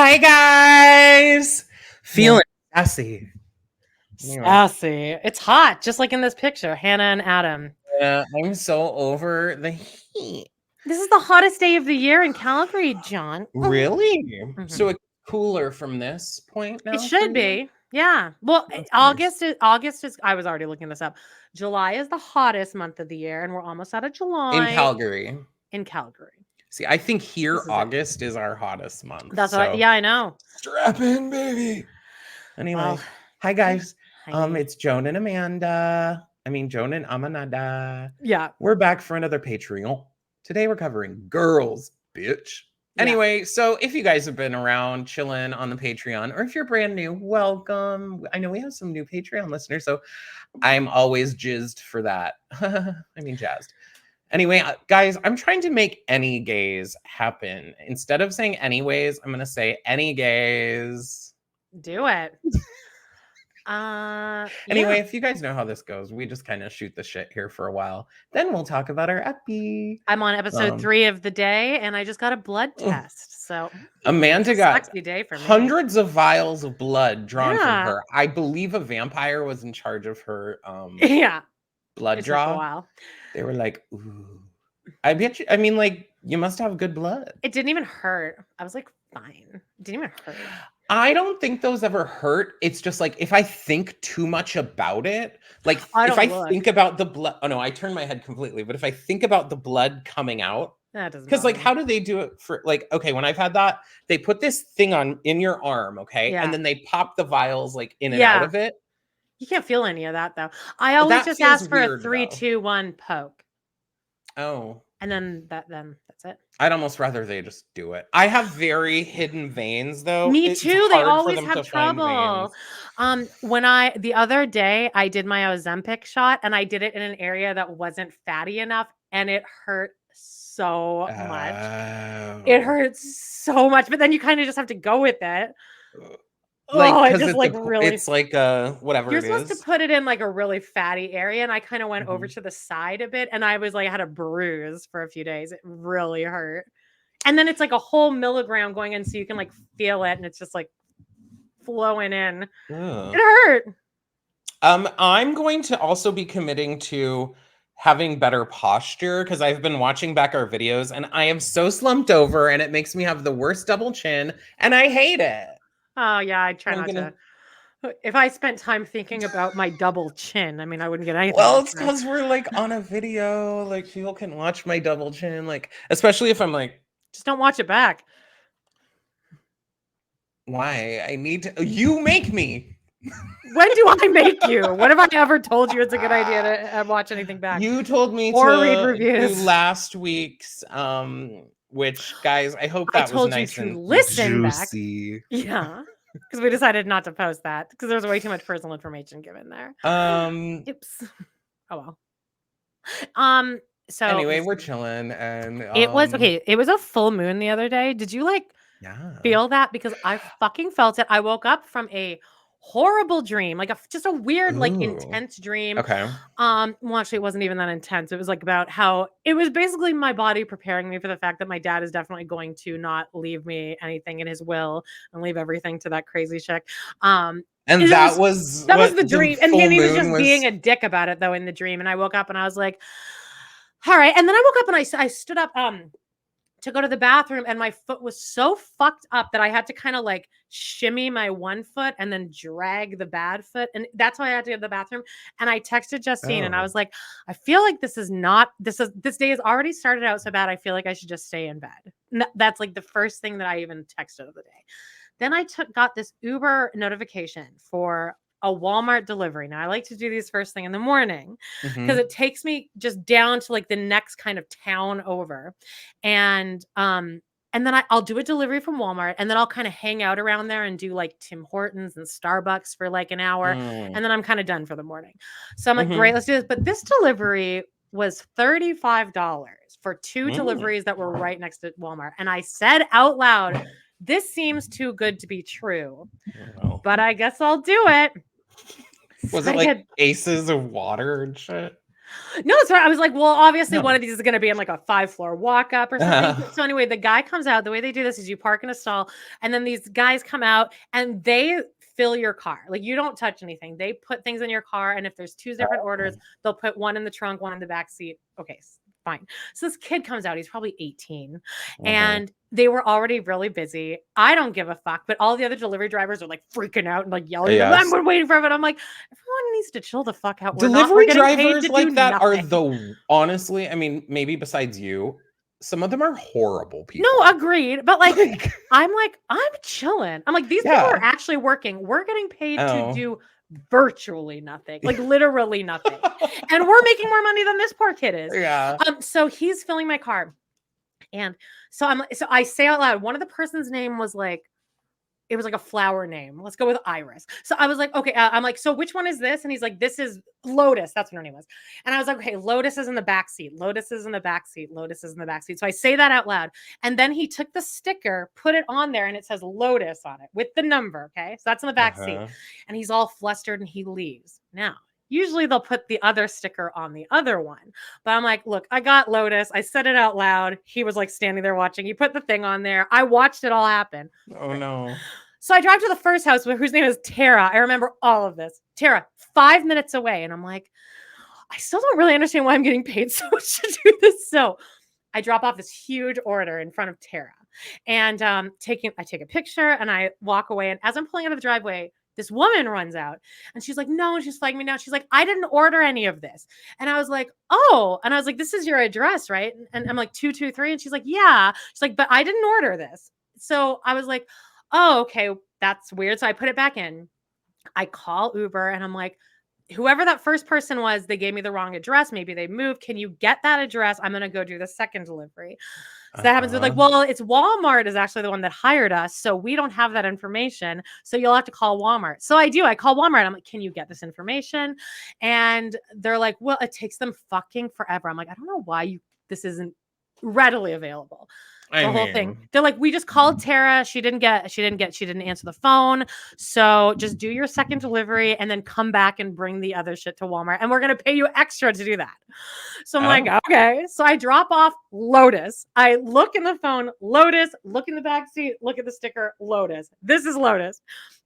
Hi guys! Feeling sassy. Anyway, Sassy. It's hot, just like in this picture, Hannah and Adam. yeah, I'm so over the heat. This is the hottest day of the year in Calgary, John. Really? Mhm. So it's cooler from this point It now for should you? be. Yeah. Well, That's nice. August is I was already looking this up. July is the hottest month of the year, and we're almost out of In July Calgary. in Calgary. See, I think This here is it. August is our hottest month. That's what So yeah, I know. strap in, baby. Well, Anyway, hi hey. guys. Hi. It's Joan and Amanda. Joan and Amanada. Yeah. We're back for another Patreon. Today we're covering girls, bitch. Yeah. Anyway, so if you guys have been around chilling on the Patreon, or if you're brand new, welcome. I know we have some new Patreon listeners, so I'm always jizzed for that. Jazzed. Anyway, guys, I'm trying to make any gays happen. Instead of saying anyways, I'm going to say any gays. Do it. Anyway, Yeah. if you guys know how this goes, we just kind of shoot the shit here for a while. Then we'll talk about our epi. I'm on episode 3 of the day, and I just got a blood test. So Amanda got sexy day for me. hundreds of vials of blood drawn from Yeah. her. I believe a vampire was in charge of her Yeah. blood It took a draw. while. They were like, ooh. I bet you, you must have good blood. It didn't even hurt. I was like, fine. It didn't even hurt. I don't think those ever hurt. It's just like if I think too much about it, like if I think about the blood. Oh no, I turned my head completely. But if I think about the blood coming out, that doesn't. Because how do they do it for okay, when I've had that, they put this thing in your arm, okay, and then they pop the vials in and out of it. You can't feel any of that though. I always just ask for a 3, 2, 1 poke. Oh. And then that's it. I'd almost rather they just do it. I have very hidden veins though. Me too. They always have trouble. The other day I did my Ozempic shot and I did it in an area that wasn't fatty enough and it hurt so much. It hurts so much, but then you kind of just have to go with it. It's like whatever you're it is. You're supposed to put it in like a really fatty area, and I kind of went over to the side a bit, and I was like, I had a bruise for a few days. It really hurt. And then it's like a whole milligram going in, so you can like feel it, and it's just like flowing in. It hurt. I'm going to also be committing to having better posture because I've been watching back our videos, and I am so slumped over, and it makes me have the worst double chin, and I hate it. Oh, yeah, I try not to. If I spent time thinking about my double chin, I wouldn't get anything. Well, it's because we're on a video, people can watch my double chin, especially if I'm just don't watch it back. Why? I need to. You make me. When do I make you? When have I ever told you it's a good idea to watch anything back? You told me or to read reviews. Do last week's, which guys, I hope that was nice and listen juicy. Back. Yeah, because we decided not to post that because there's way too much personal information given there. Oops. Oh well. So anyway, we're chilling, and it was okay. It was a full moon the other day. Did you feel that? Because I fucking felt it. I woke up from a horrible dream, just a weird, intense dream. Okay. Well, actually, it wasn't even that intense. It was about how it was basically my body preparing me for the fact that my dad is definitely going to not leave me anything in his will and leave everything to that crazy chick. And that was the dream. And he was just being a dick about it though in the dream. And I woke up and I was like, all right. And then I woke up and I stood up to go to the bathroom, and my foot was so fucked up that I had to kind of shimmy my one foot and then drag the bad foot. And that's why I had to go to the bathroom. And I texted Justine and I was like, I feel like this day has already started out so bad. I feel like I should just stay in bed. That's the first thing that I even texted of the day. Then I got this Uber notification for a Walmart delivery. Now I like to do these first thing in the morning because it takes me just down to the next kind of town over. And then I'll do a delivery from Walmart, and then I'll kind of hang out around there and do Tim Hortons and Starbucks for an hour. And then I'm kind of done for the morning. So I'm like, great, let's do this. But this delivery was $35 for 2 deliveries that were right next to Walmart. And I said out loud, this seems too good to be true, but I guess I'll do it. Was it Aces of Water and shit? No, so I was like, well, obviously one of these is going to be in like a 5-floor walk up or something. So anyway, the guy comes out. The way they do this is you park in a stall, and then these guys come out and they fill your car. Like, you don't touch anything. They put things in your car, and if there's 2 different orders, they'll put one in the trunk, one in the back seat. Okay, fine. So this kid comes out. He's probably 18, and they were already really busy. I don't give a fuck, but all the other delivery drivers are like freaking out and like yelling. Yes. I'm waiting for it. I'm like, everyone needs to chill the fuck out. Delivery drivers like that are honestly, I mean, maybe besides you, some of them are horrible people. No, agreed. But like, I'm chilling. I'm like, these people are actually working. We're getting paid to do virtually nothing, like literally nothing. And we're making more money than this poor kid is. Yeah. So he's filling my car. And so I say out loud, one of the person's name was like, it was like a flower name. Let's go with Iris. So I was like, okay, I'm like, so which one is this? And he's like, this is Lotus. That's what her name was. And I was like, okay, Lotus is in the back seat. Lotus is in the back seat. Lotus is in the back seat. So I say that out loud. And then he took the sticker, put it on there, and it says Lotus on it with the number. Okay. So that's in the back seat. And he's all flustered and he leaves. Now, usually they'll put the other sticker on the other one. But I'm like, look, I got Lotus. I said it out loud. He was like standing there watching. He put the thing on there. I watched it all happen. Oh, no. So I drive to the first house whose name is Tara. I remember all of this. Tara, 5 minutes away. And I'm like, I still don't really understand why I'm getting paid so much to do this. So I drop off this huge order in front of Tara. And I take a picture and I walk away. And as I'm pulling out of the driveway, this woman runs out and she's like, no, she's flagging me down. She's like, I didn't order any of this. And I was like, oh, and I was like, this is your address, right? And I'm like, 223. And she's like, yeah. She's like, but I didn't order this. So I was like, oh, okay, that's weird. So I put it back in. I call Uber and I'm like, whoever that first person was, they gave me the wrong address. Maybe they moved. Can you get that address? I'm going to go do the second delivery. So that happens with like, well, it's Walmart is actually the one that hired us. So we don't have that information. So you'll have to call Walmart. So I do. I call Walmart. I'm like, can you get this information? And they're like, well, it takes them fucking forever. I'm like, I don't know why this isn't readily available. Whole thing. They're like, we just called Tara. She didn't answer the phone. So just do your second delivery and then come back and bring the other shit to Walmart. And we're going to pay you extra to do that. So I'm like, okay. So I drop off Lotus. I look in the phone, Lotus, look in the back seat, look at the sticker, Lotus. This is Lotus.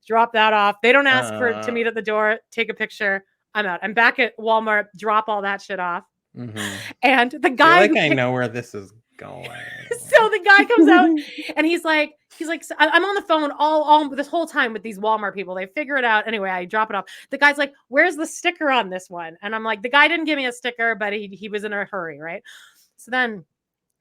Drop that off. They don't ask to meet at the door, take a picture. I'm out. I'm back at Walmart, drop all that shit off. And the guy, I know where this is going. So the guy comes out and he's like, I'm on the phone all this whole time with these Walmart people. They figure it out. Anyway, I drop it off. The guy's like, where's the sticker on this one? And I'm like, the guy didn't give me a sticker, but he was in a hurry, right? So then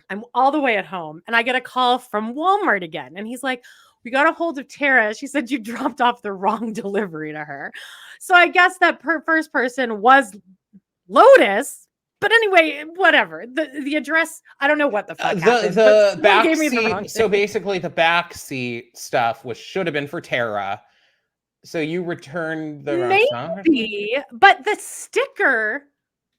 I'm all the way at home and I get a call from Walmart again. And he's like, we got a hold of Tara. She said you dropped off the wrong delivery to her. So I guess that first person was Lotus. But anyway, whatever. The address, I don't know what the fuck happened. The back seat. So basically, the back seat stuff should have been for Tara. So you returned the maybe, but the sticker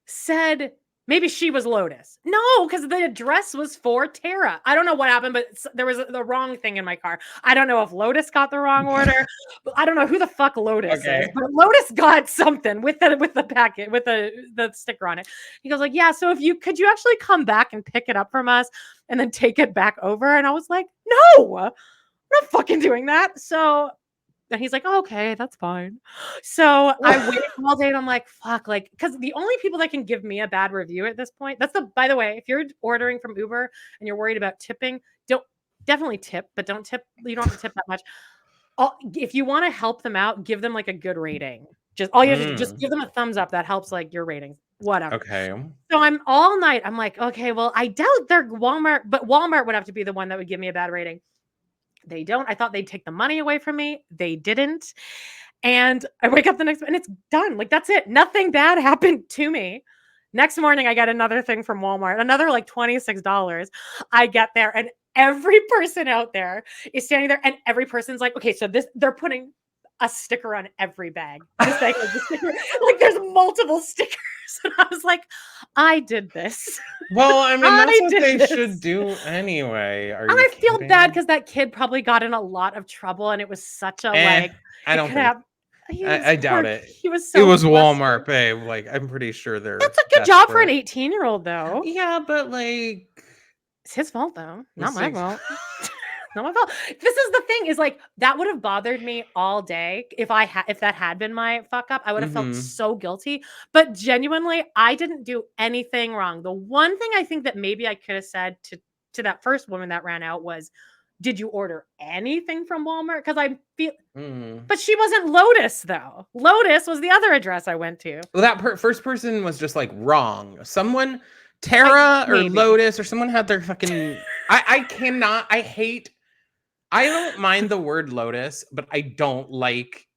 said maybe she was Lotus. No, because the address was for Tara. I don't know what happened, but there was the wrong thing in my car. I don't know if Lotus got the wrong order. I don't know who the fuck Lotus is, but Lotus got something with the packet with the sticker on it. He goes like, yeah. So could you actually come back and pick it up from us and then take it back over? And I was like, no, I'm not fucking doing that. So. And he's like, oh, okay, that's fine. So I wait all day and I'm like, fuck, like, because the only people that can give me a bad review at this point, by the way, if you're ordering from Uber and you're worried about tipping, definitely tip, but don't tip. You don't have to tip that much. If you want to help them out, give them like a good rating. Just all you have to do, just give them a thumbs up. That helps like your ratings, whatever. Okay. So I'm all night. I'm like, okay, well, I doubt they're Walmart, but Walmart would have to be the one that would give me a bad rating. They don't. I thought they'd take the money away from me. They didn't. And I wake up the next and it's done. Like, that's it. Nothing bad happened to me. Next morning, I get another thing from Walmart, another like $26. I get there and every person out there is standing there and every person's like, okay, so they're putting a sticker on every bag. This bag has a sticker. Like there's multiple stickers. And I was like, I did this. Well, I mean, that's what they should do anyway. And I feel bad because that kid probably got in a lot of trouble and it was such a I don't think. I doubt it. He was so It was flustered. Walmart, babe. Like, I'm pretty sure they're That's a good job for an 18-year-old, though. Yeah, but like, it's his fault, though. Not my fault. Not my fault. This is the thing, is like, that would have bothered me all day if that had been my fuck up. I would have felt so guilty. But genuinely, I didn't do anything wrong. The one thing I think that maybe I could have said to that first woman that ran out was, did you order anything from Walmart? Because I feel, but she wasn't Lotus, though. Lotus was the other address I went to. Well, that first person was just like wrong. Someone, Tara or Lotus or someone had their fucking. I cannot. I don't mind the word Lotus, but I don't like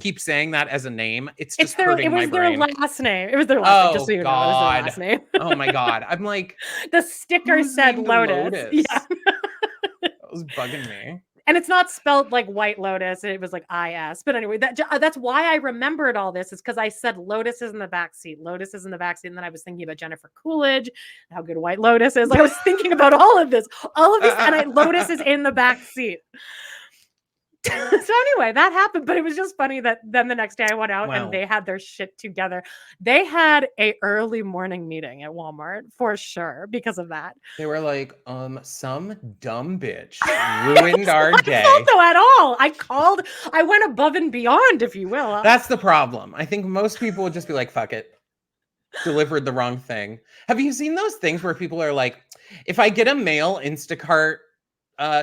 keep saying that as a name. It's just hurting my brain. It was their last name. It was their last name, just so you know. It was their last name. Oh my God. I'm like, the sticker said Lotus. Yeah. That was bugging me. And it's not spelled like White Lotus. It was like IS. But anyway, that's why I remembered all this, is because I said Lotus is in the backseat. Lotus is in the backseat. And then I was thinking about Jennifer Coolidge, how good White Lotus is. I was thinking about all of this, and Lotus is in the backseat. So anyway, that happened, but it was just funny that then the next day I went out and they had their shit together. They had a early morning meeting at Walmart for sure because of that. They were like, some dumb bitch ruined our day. Though at all. I went above and beyond, if you will. That's the problem. I think most people would just be like, fuck it. Delivered the wrong thing. Have you seen those things where people are like, if I get a male Instacart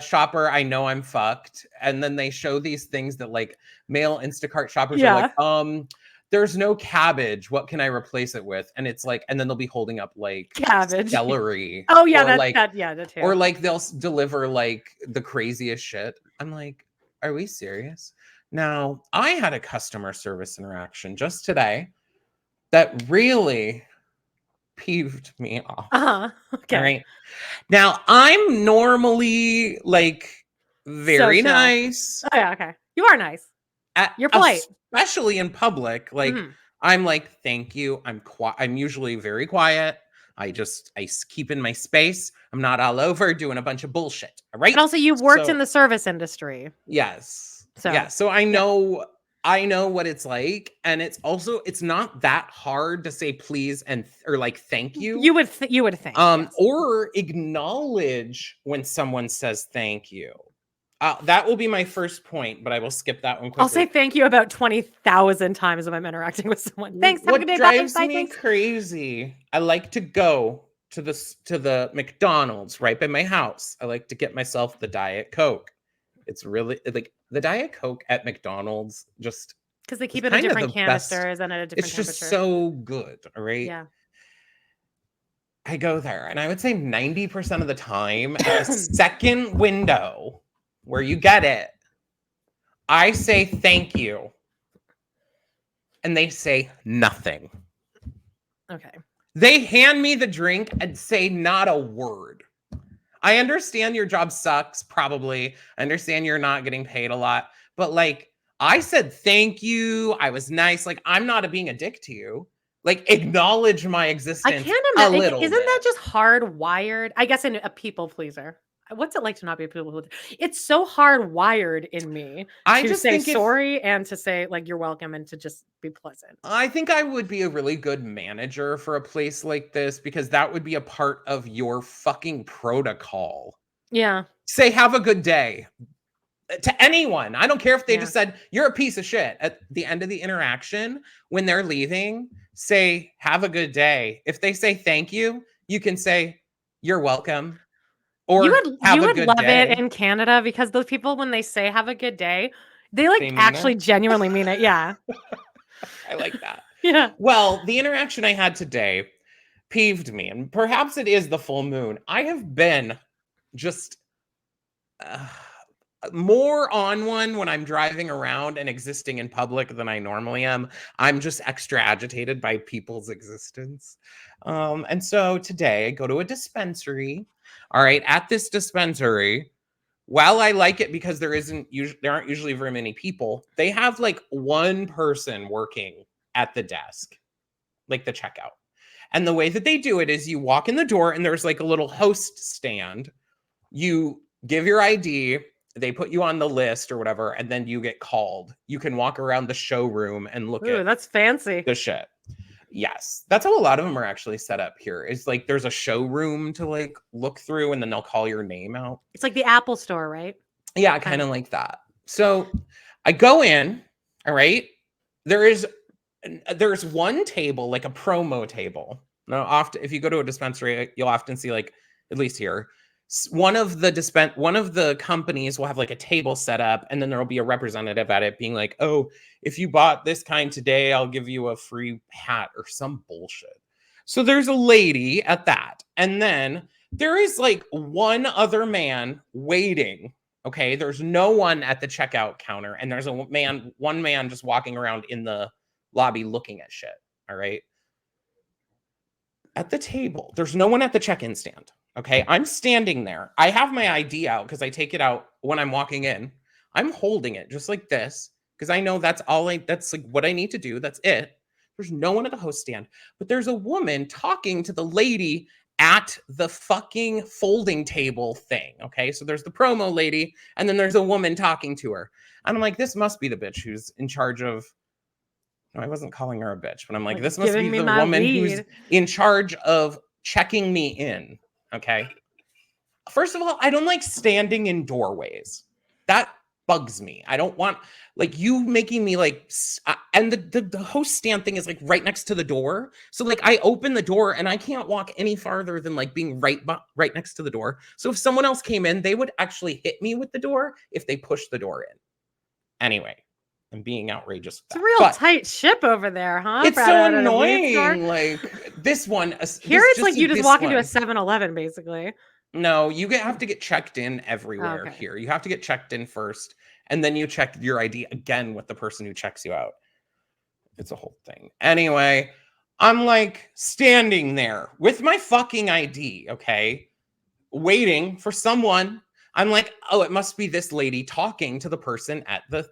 shopper, I know I'm fucked. And then they show these things that like male Instacart shoppers are like, there's no cabbage. What can I replace it with? And it's like, and then they'll be holding up like cabbage, celery. Oh yeah, that too. Or like they'll deliver like the craziest shit. I'm like, are we serious? Now, I had a customer service interaction just today that really peeved me off. Okay. All right. Now, I'm normally like very nice. Oh yeah, okay. You are nice. You're polite. Especially in public. Like I'm like, thank you. I'm usually very quiet. I keep in my space. I'm not all over doing a bunch of bullshit. All right. And also you worked in the service industry. Yes. So I know what it's like, and it's not that hard to say please or like thank you. You would think. Yes. Or acknowledge when someone says thank you. That will be my first point, but I will skip that one quickly. I'll say thank you about 20,000 times when I'm interacting with someone. Thanks. Have a good day. Drives me crazy. I like to go to the McDonald's right by my house. I like to get myself the Diet Coke. It's really like the Diet Coke at McDonald's, just because they keep it in different canisters and at a different temperature. It's just so good, all right? Yeah. I go there, and I would say 90% of the time, at the second window where you get it, I say thank you, and they say nothing. Okay. They hand me the drink and say not a word. I understand your job sucks, probably. I understand you're not getting paid a lot. But like, I said thank you. I was nice. Like, I'm not being a dick to you. Like, acknowledge my existence. I can't imagine. Isn't that just hardwired? I guess in a people pleaser. What's it like to not be a people pleaser? It's so hardwired in me to say sorry and to say like you're welcome and to just be pleasant. I think I would be a really good manager for a place like this, because that would be a part of your fucking protocol. Yeah. Say have a good day to anyone. I don't care if they just said you're a piece of shit at the end of the interaction. When they're leaving, say have a good day. If they say thank you, you can say you're welcome. Or you would love it in Canada, because those people, when they say have a good day, they like actually genuinely mean it. Yeah. I like that. Yeah. Well, the interaction I had today peeved me, and perhaps it is the full moon. I have been just more on one when I'm driving around and existing in public than I normally am. I'm just extra agitated by people's existence. And so today I go to a dispensary. All right. At this dispensary, while I like it because there aren't usually very many people, they have like one person working at the desk, like the checkout. And the way that they do it is you walk in the door and there's like a little host stand. You give your ID, they put you on the list or whatever, and then you get called. You can walk around the showroom and look at that's fancy. the shit. Yes. That's how a lot of them are actually set up here. It's like there's a showroom to like look through and then they'll call your name out. It's like the Apple store, right? Yeah, kind of like that. So I go in, all right? There's one table, like a promo table. Now, often if you go to a dispensary, you'll often see like, at least here, one of the companies will have like a table set up, and then there'll be a representative at it being like, oh, if you bought this kind today, I'll give you a free hat or some bullshit. So there's a lady at that, and then there is like one other man waiting. Okay, there's no one at the checkout counter, and there's one man just walking around in the lobby looking at shit. All right, at the table, there's no one at the check-in stand. Okay, I'm standing there. I have my ID out because I take it out when I'm walking in. I'm holding it just like this because I know that's like what I need to do. That's it. There's no one at the host stand, but there's a woman talking to the lady at the fucking folding table thing. Okay, so there's the promo lady, and then there's a woman talking to her. And I'm like, this must be the bitch who's in charge of. No, I wasn't calling her a bitch, but I'm like, this must be the woman who's in charge of checking me in. Okay. First of all, I don't like standing in doorways. That bugs me. I don't want like you making me like, and the host stand thing is like right next to the door. So like I open the door and I can't walk any farther than like being right next to the door. So if someone else came in, they would actually hit me with the door if they pushed the door in. Anyway, I'm being outrageous. It's a real tight ship over there, huh? It's so annoying. Like this one. Here it's like you just walk into a 7-Eleven, basically. No, you have to get checked in everywhere here. You have to get checked in first, and then you check your ID again with the person who checks you out. It's a whole thing. Anyway, I'm like standing there with my fucking ID, okay, waiting for someone. I'm like, oh, it must be this lady talking to the person at the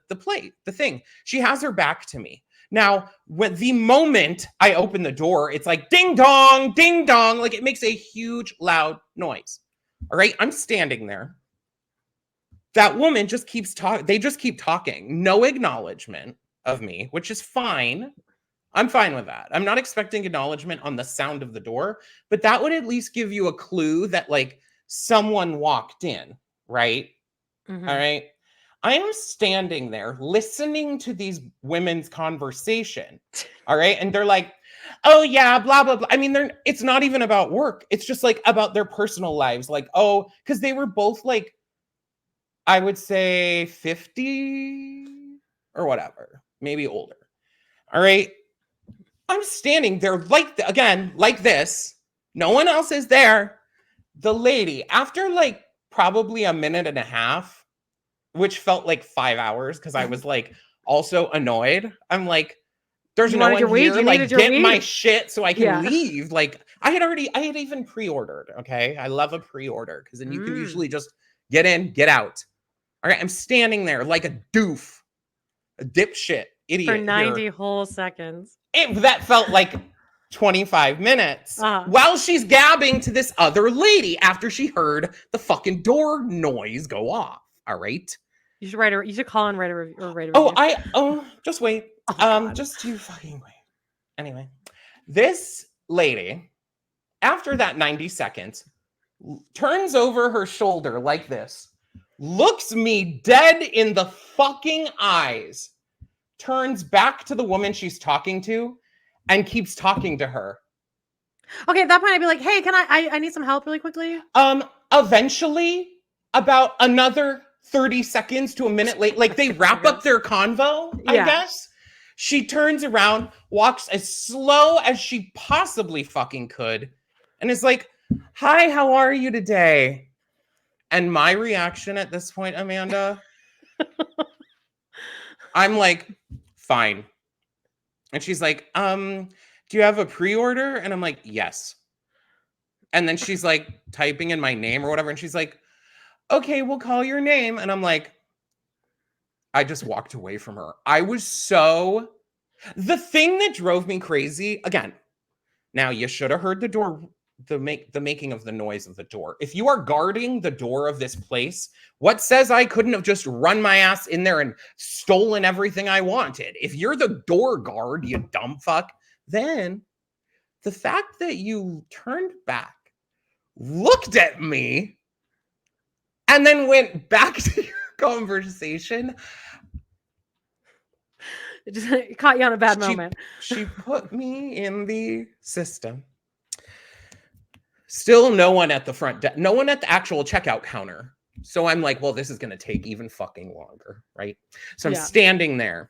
thing. She has her back to me. Now, when the moment I open the door, it's like ding dong, like it makes a huge loud noise. All right, I'm standing there. That woman just keeps talking. They just keep talking. No acknowledgement of me, which is fine. I'm fine with that. I'm not expecting acknowledgement on the sound of the door, but that would at least give you a clue that like someone walked in, right? Mm-hmm. All right. I am standing there listening to these women's conversation. All right. And they're like, oh yeah, blah, blah, blah. I mean, it's not even about work. It's just like about their personal lives. Like, oh, because they were both like, I would say 50 or whatever, maybe older. All right. I'm standing there like this. No one else is there. The lady, after like probably a minute and a half, which felt like 5 hours because I was like also annoyed. I'm like, there's no one here. Like, get my shit so I can leave. Like, I had even pre-ordered. Okay, I love a pre-order because then you can usually just get in, get out. All right, I'm standing there like a doof, a dipshit, idiot for 90 whole seconds. That felt like 25 minutes while she's gabbing to this other lady after she heard the fucking door noise go off. All right. You should call and write a review. Just wait. Just you fucking wait. Anyway, this lady, after that 90 seconds, turns over her shoulder like this, looks me dead in the fucking eyes, turns back to the woman she's talking to, and keeps talking to her. Okay, at that point I'd be like, hey, can I need some help really quickly? Eventually, about another 30 seconds to a minute late, like they wrap up their convo, I guess. She turns around, walks as slow as she possibly fucking could, and is like, hi, how are you today? And my reaction at this point, Amanda, I'm like, fine. And she's like, do you have a pre-order? And I'm like, yes. And then she's like typing in my name or whatever. And she's like, okay, we'll call your name. And I'm like, I just walked away from her. The thing that drove me crazy, again, now you should have heard the door the making of the noise of the door. If you are guarding the door of this place, what says I couldn't have just run my ass in there and stolen everything I wanted? If you're the door guard, you dumb fuck, then the fact that you turned back, looked at me, and then went back to your conversation. It caught you on a bad moment. She put me in the system. Still no one at the front desk, no one at the actual checkout counter. So I'm like, well, this is going to take even fucking longer, right? So I'm standing there.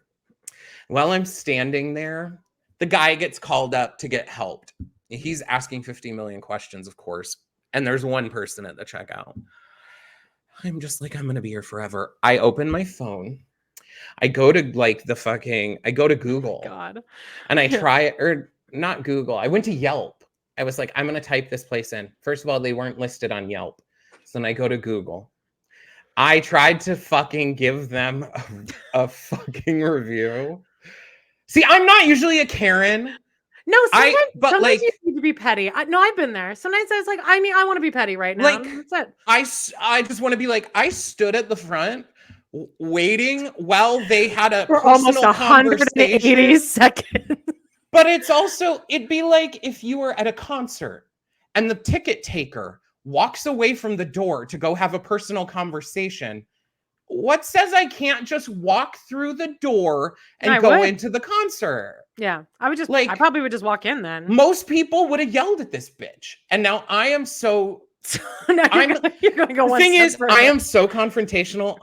While I'm standing there, the guy gets called up to get helped. He's asking 50 million questions, of course. And there's one person at the checkout. I'm just like, I'm going to be here forever. I open my phone. I go to Google. Oh God. And I try, or not Google. I went to Yelp. I was like, I'm going to type this place in. First of all, they weren't listed on Yelp. So then I go to Google. I tried to fucking give them a fucking review. See, I'm not usually a Karen. No, sometimes you need to be petty. I've been there. Sometimes I was like, I want to be petty right now. Like, that's it. I just want to be like, I stood at the front waiting while they had a for almost 180 seconds. But it'd be like if you were at a concert and the ticket taker walks away from the door to go have a personal conversation. What says I can't just walk through the door and go into the concert? Yeah, I probably would just walk in then. Most people would have yelled at this bitch. And now I am so you're going to go one thing step is, further. I am so confrontational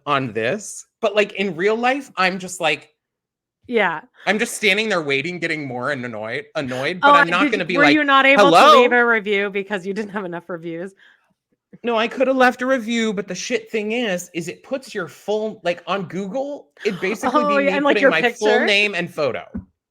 on this, but like in real life, I'm just like, yeah, I'm just standing there waiting, getting more annoyed, but I'm not going to be like, were you not able hello? to leave a review because you didn't have enough reviews? No, I could have left a review, but the shit thing is it puts your full, like on Google, it basically be me putting my full name and photo.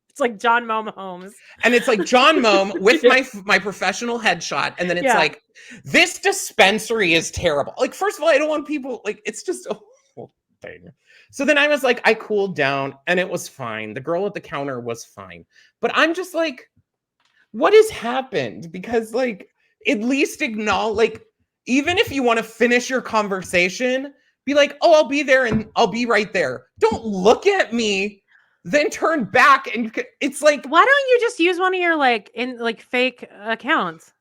It's like John Mome Holmes. And it's like John Mome with my professional headshot. And then it's like, this dispensary is terrible. Like, first of all, I don't want people, like, it's just a whole thing. So then I was like, I cooled down and it was fine. The girl at the counter was fine. But I'm just like, what has happened? Because like, at least acknowledge, like, even if you want to finish your conversation, be like, oh, I'll be there and I'll be right there. Don't look at me, then turn back. And it's like, why don't you just use one of your fake accounts?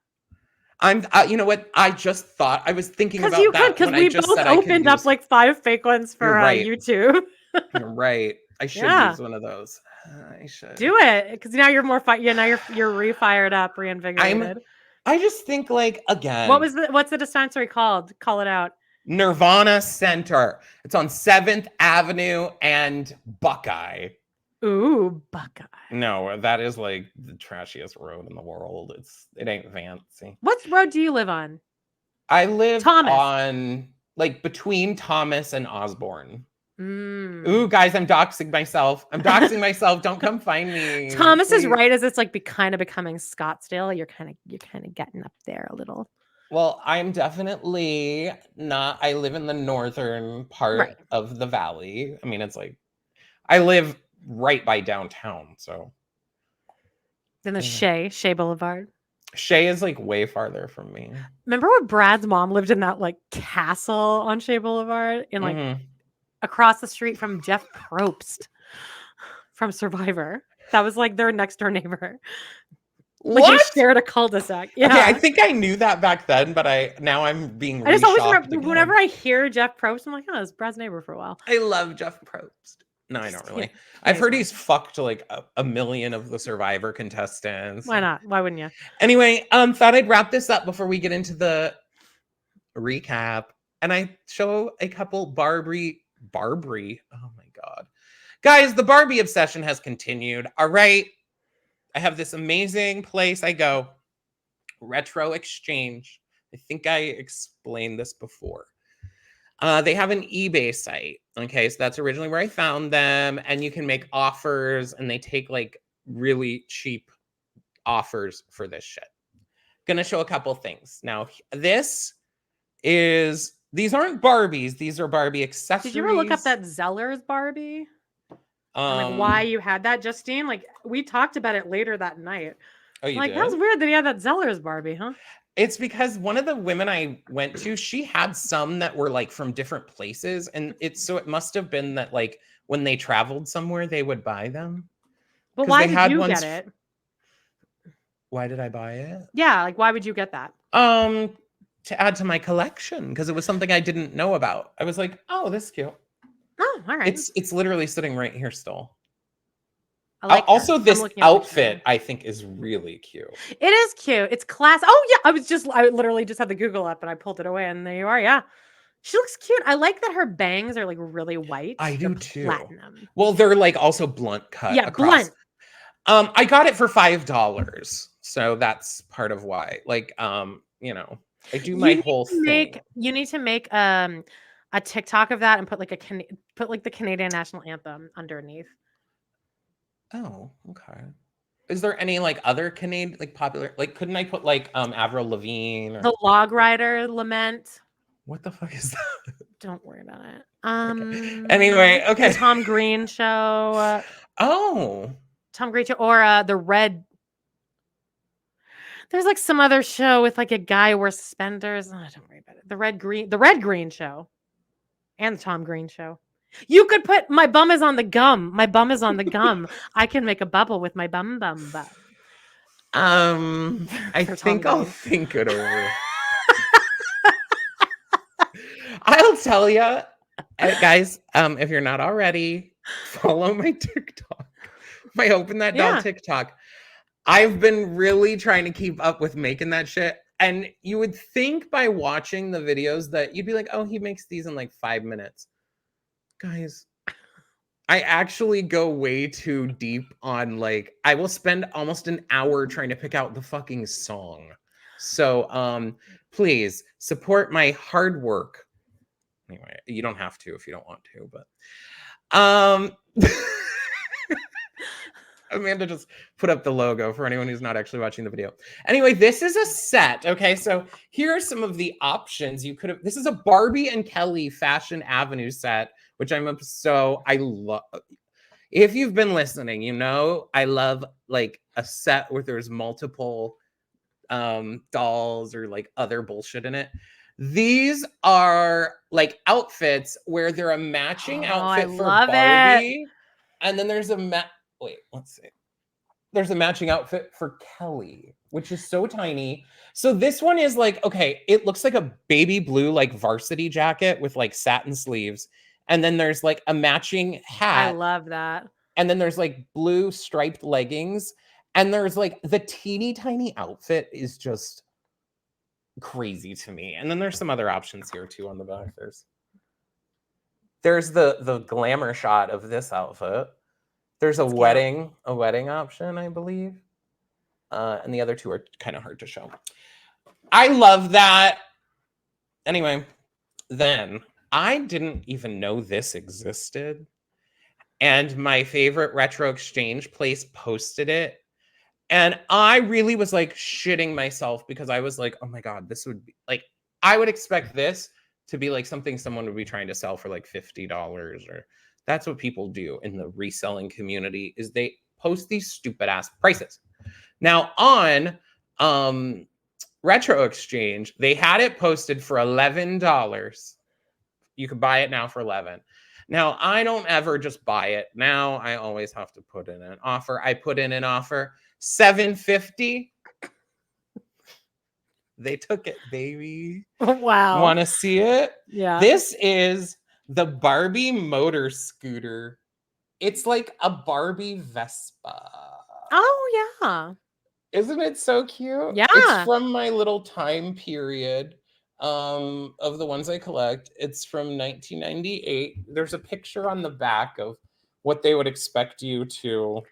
You know what? I just thought I was thinking about that because we both opened up like 5 fake ones for YouTube. You're right. I should use one of those. I should do it because now you're more fun. Yeah, now you're refired up, reinvigorated. I just think like again. What's the dispensary called? Call it out. Nirvana Center. It's on 7th Avenue and Buckeye. Ooh, Buckeye. No, that is like the trashiest road in the world. It ain't fancy. What road do you live on? I live on like between Thomas and Osborne. Ooh, guys, I'm doxing myself. Don't come find me. Thomas is right as it's like kind of becoming Scottsdale. You're kind of getting up there a little. Well, I'm definitely not. I live in the northern part of the valley. I mean, it's like I live right by downtown, so. Then the Shea Boulevard. Shea is like way farther from me. Remember when Brad's mom lived in that like castle on Shea Boulevard in like across the street from Jeff Probst from Survivor? That was like their next door neighbor. Like what? They shared a cul-de-sac. Yeah. Okay, I think I knew that back then, but now I'm being. I just always remember whenever I hear Jeff Probst, I'm like, oh, it's Brad's neighbor for a while. I love Jeff Probst. No, I don't really. I've heard he's fucked like a million of the Survivor contestants. Why not? Why wouldn't you? Anyway, thought I'd wrap this up before we get into the recap. And I show a couple Barbie. Oh my God. Guys, the Barbie obsession has continued. All right. I have this amazing place I go. Retro Exchange. I think I explained this before. They have an eBay site. Okay, so that's originally where I found them. And you can make offers and they take like really cheap offers for this shit. Gonna show a couple things. Now, these aren't Barbies. These are Barbie accessories. Did you ever look up that Zeller's Barbie? Like why you had that, Justine? Like we talked about it later that night. Oh, you Like, did? that was weird that he had that Zeller's Barbie, huh? It's because one of the women I went to, she had some that were like from different places. And it must have been that like when they traveled somewhere, they would buy them. But Because why they did had you ones. get it? Why did I buy it? Yeah, like why would you get that? To add to my collection because it was something I didn't know about. I was like, oh, this is cute. Oh, all right. It's literally sitting right here still. I like her. Also, I'm this looking at a picture outfit now. I think is really cute. It is cute. It's class. Oh yeah, I literally just had the Google up and I pulled it away and there you are. Yeah. She looks cute. I like that her bangs are like really white. I They're do too. platinum. Well, they're like also blunt cut Yeah, across. blunt. I got it for $5, so that's part of why. Like, I do my whole thing. You need to make a TikTok of that and put like the Canadian national anthem underneath. Oh, okay. Is there any like other Canadian like popular like couldn't I put like Avril Lavigne or The Log Rider Lament. what the fuck is that? Don't worry about it. Anyway, okay. The Tom Green show. Oh. Tom Green show or the Red. There's like some other show with like a guy who wears suspenders. Oh, don't worry about it. The Red Green show, and the Tom Green show. You could put my bum is on the gum. My bum is on the gum. I can make a bubble with my bum. I For Tom think I'll Green. think it over. I'll tell you, guys. If you're not already, follow my TikTok. My Open That Doll TikTok. I've been really trying to keep up with making that shit. And you would think by watching the videos that you'd be like, oh, he makes these in like 5 minutes. Guys, I actually go way too deep on like, I will spend almost an hour trying to pick out the fucking song. So please support my hard work. Anyway, you don't have to if you don't want to, but Amanda just put up the logo for anyone who's not actually watching the video. Anyway, this is a set. Okay, so here are some of the options you could have. This is a Barbie and Kelly Fashion Avenue set, which I love. If you've been listening, you know I love like a set where there's multiple dolls or like other bullshit in it. These are like outfits where they're a matching outfit for Barbie, and then there's wait, let's see. There's a matching outfit for Kelly, which is so tiny. So this one is like, okay, it looks like a baby blue like varsity jacket with like satin sleeves. And then there's like a matching hat. I love that. And then there's like blue striped leggings. And there's like the teeny tiny outfit is just crazy to me. And then there's some other options here too on the back. There's the glamour shot of this outfit. There's a wedding option, I believe. And the other two are kind of hard to show. I love that. Anyway, then I didn't even know this existed. And my favorite retro exchange place posted it. And I really was like shitting myself because I was like, oh my God, this would be like, I would expect this to be like something someone would be trying to sell for like $50 or that's what people do in the reselling community is they post these stupid ass prices. Now on Retro Exchange, they had it posted for $11. You could buy it now for $11. Now I don't ever just buy it. Now I always have to put in an offer. I put in an offer $750. They took it, baby. Wow. Want to see it? Yeah. This is the Barbie motor scooter. It's like a Barbie Vespa. Oh, yeah. Isn't it so cute? Yeah. It's from my little time period of the ones I collect. It's from 1998. There's a picture on the back of what they would expect you to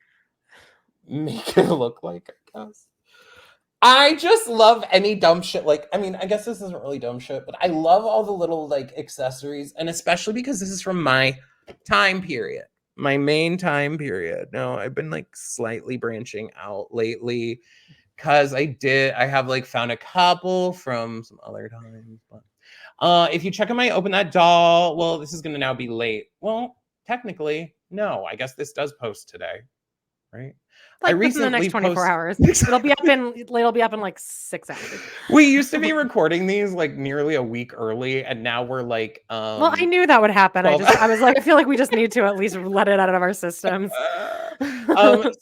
make it look like, I guess. I just love any dumb shit. Like, I mean, I guess this isn't really dumb shit, but I love all the little like accessories, and especially because this is from my time period, my main time period. No, I've been like slightly branching out lately because I have like found a couple from some other times. But if you check out my Open That Doll, well, this is gonna now be late. Well, technically, no. I guess this does post today, right? Like within the next 24 hours. It'll be up in like 6 hours. We used to be recording these like nearly a week early, and now we're like well, I knew that would happen. I was like, I feel like we just need to at least let it out of our systems.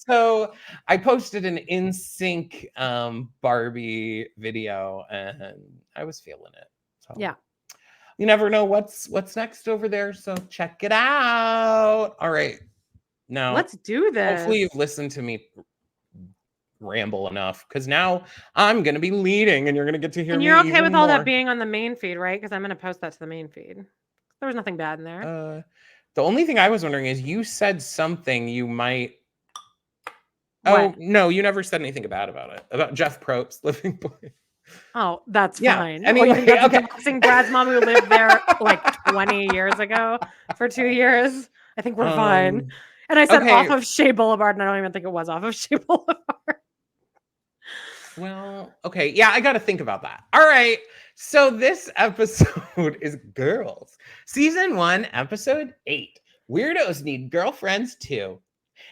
So I posted an NSYNC Barbie video, and I was feeling it. So. Yeah. You never know what's next over there, so check it out. All right. Now let's do this. Hopefully you've listened to me ramble enough, because now I'm going to be leading and you're going to get to hear me. And you're okay with all that being on the main feed, right? Because I'm going to post that to the main feed. There was nothing bad in there. The only thing I was wondering is you said something you might... What? Oh, no, you never said anything bad about it. About Jeff Probst living boy. Oh, that's fine. Anyway, okay. Doxing Brad's mom who lived there like 20 years ago for 2 years. I think we're fine. And I said off of Shea Boulevard, and I don't even think it was off of Shea Boulevard. Well, okay. Yeah, I got to think about that. All right. So this episode is Girls. Season 1, Episode 8. Weirdos Need Girlfriends Too.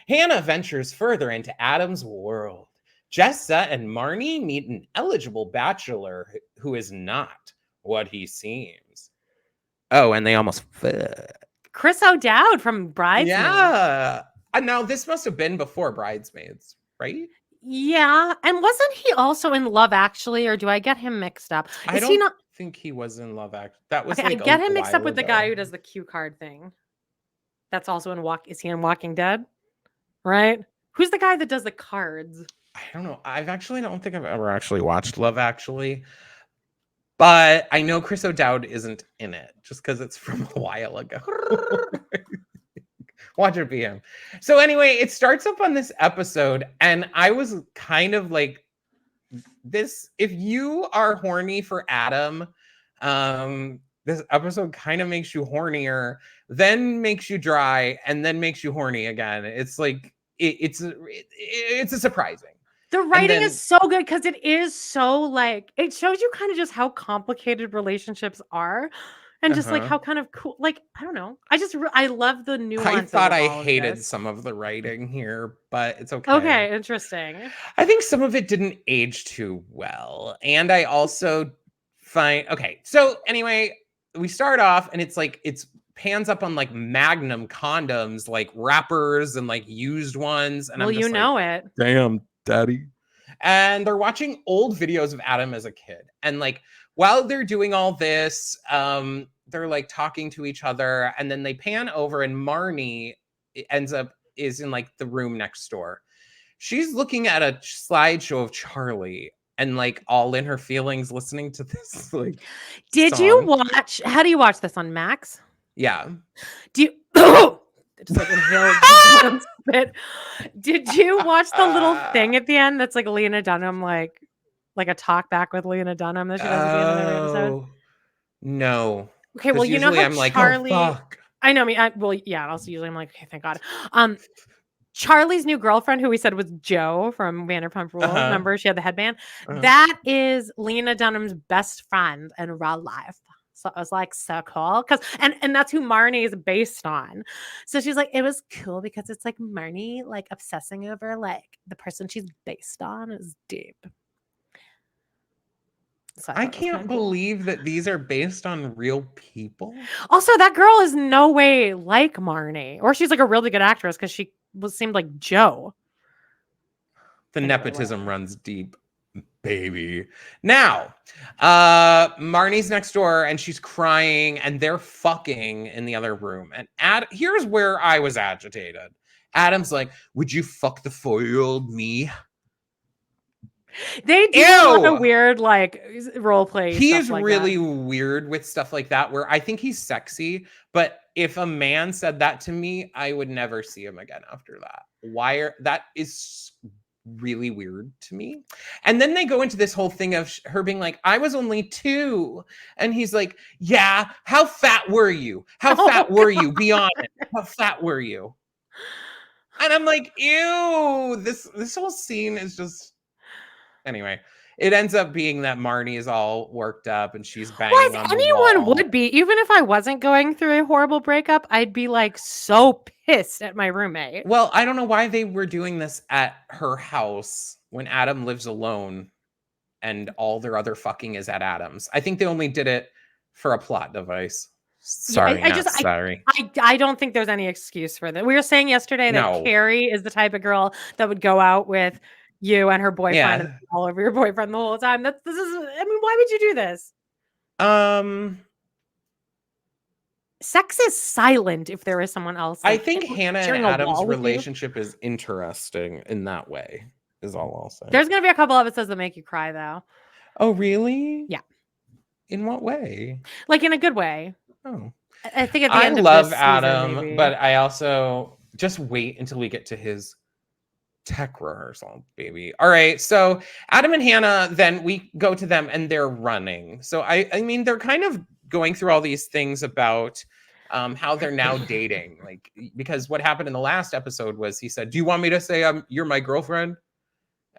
Hannah ventures further into Adam's world. Jessa and Marnie meet an eligible bachelor who is not what he seems. Oh, and they almost Chris O'Dowd from Bridesmaids. Yeah. Now, this must have been before Bridesmaids, right? Yeah. And wasn't he also in Love Actually, or do I get him mixed up? I don't think he was in Love Actually. That was I get him mixed up with the guy who does the cue card thing. That's also in Is he in Walking Dead? Right? Who's the guy that does the cards? I don't know. I don't think I've ever actually watched Love Actually. But I know Chris O'Dowd isn't in it just because it's from a while ago. Watch it be him. So anyway, it starts up on this episode, and I was kind of like, this, if you are horny for Adam, this episode kind of makes you hornier, then makes you dry, and then makes you horny again. It's like, it's a surprising. The writing is so good because it is so like, it shows you kind of just how complicated relationships are, and just like how kind of cool, like, I don't know. I love the nuance. I thought I hated some of the writing here, but it's okay. Okay, interesting. I think some of it didn't age too well. And I also find, okay, so anyway, we start off and it's like, it's pans up on like Magnum condoms, like wrappers and like used ones. And well, I'm just you know it. Damn, daddy. And they're watching old videos of Adam as a kid. And like, while they're doing all this, they're like talking to each other. And then they pan over and Marnie is in like the room next door. She's looking at a slideshow of Charlie and like all in her feelings listening to this. Like, did song. You watch, how do you watch this on Max? Yeah. Do you just like inhaled spit. Did you watch the little thing at the end that's like Lena Dunham, like a talk back with Lena Dunham that she does at the end of every episode? No. Okay, well, you know how I'm like, Charlie, oh, fuck. I know me. Well, yeah. Also, usually I'm like, okay, thank God. Charlie's new girlfriend, who we said was Jo from Vanderpump Rules. Remember, she had the headband. That is Lena Dunham's best friend in real life. So it was like so cool because and that's who Marnie is based on. So she's like, it was cool because it's like Marnie like obsessing over like the person she's based on is deep. So I can't believe that these are based on real people. Also, that girl is no way like Marnie, or she's like a really good actress because she seemed like Jo. The nepotism runs deep, baby. Now, Marnie's next door and she's crying and they're fucking in the other room. And here's where I was agitated. Adam's like, would you fuck the 4-year-old me? They do a lot of weird like role play. He's really weird with stuff like that where I think he's sexy, but if a man said that to me, I would never see him again after that. That is really weird to me. And then they go into this whole thing of her being like, I was only 2. And he's like, yeah, how fat were you? How fat were you? Be honest. How fat were you? And I'm like, ew, this whole scene is just... Anyway, it ends up being that Marnie is all worked up and she's banging Well, as on the anyone wall. would be, even if I wasn't going through a horrible breakup, I'd be like so pissed at my roommate. Well, I don't know why they were doing this at her house when Adam lives alone and all their other fucking is at Adam's. I think they only did it for a plot device. Sorry, Yeah, sorry. I don't think there's any excuse for that. We were saying yesterday that Carrie is the type of girl that would go out with you and her boyfriend and all over your boyfriend the whole time. This is, I mean, why would you do this? Sex is silent if there is someone else. Like, I think Hannah and Adam's relationship is interesting in that way, is all I'll say. There's going to be a couple episodes that make you cry, though. Oh, really? Yeah. In what way? Like, in a good way. Oh. I think at the end of love this Adam, season, but I also just wait until we get to his tech rehearsal, baby. All right, so Adam and Hannah, then we go to them and they're running. So I mean, they're kind of going through all these things about how they're now dating, like, because what happened in the last episode was he said, "Do you want me to say you're my girlfriend?"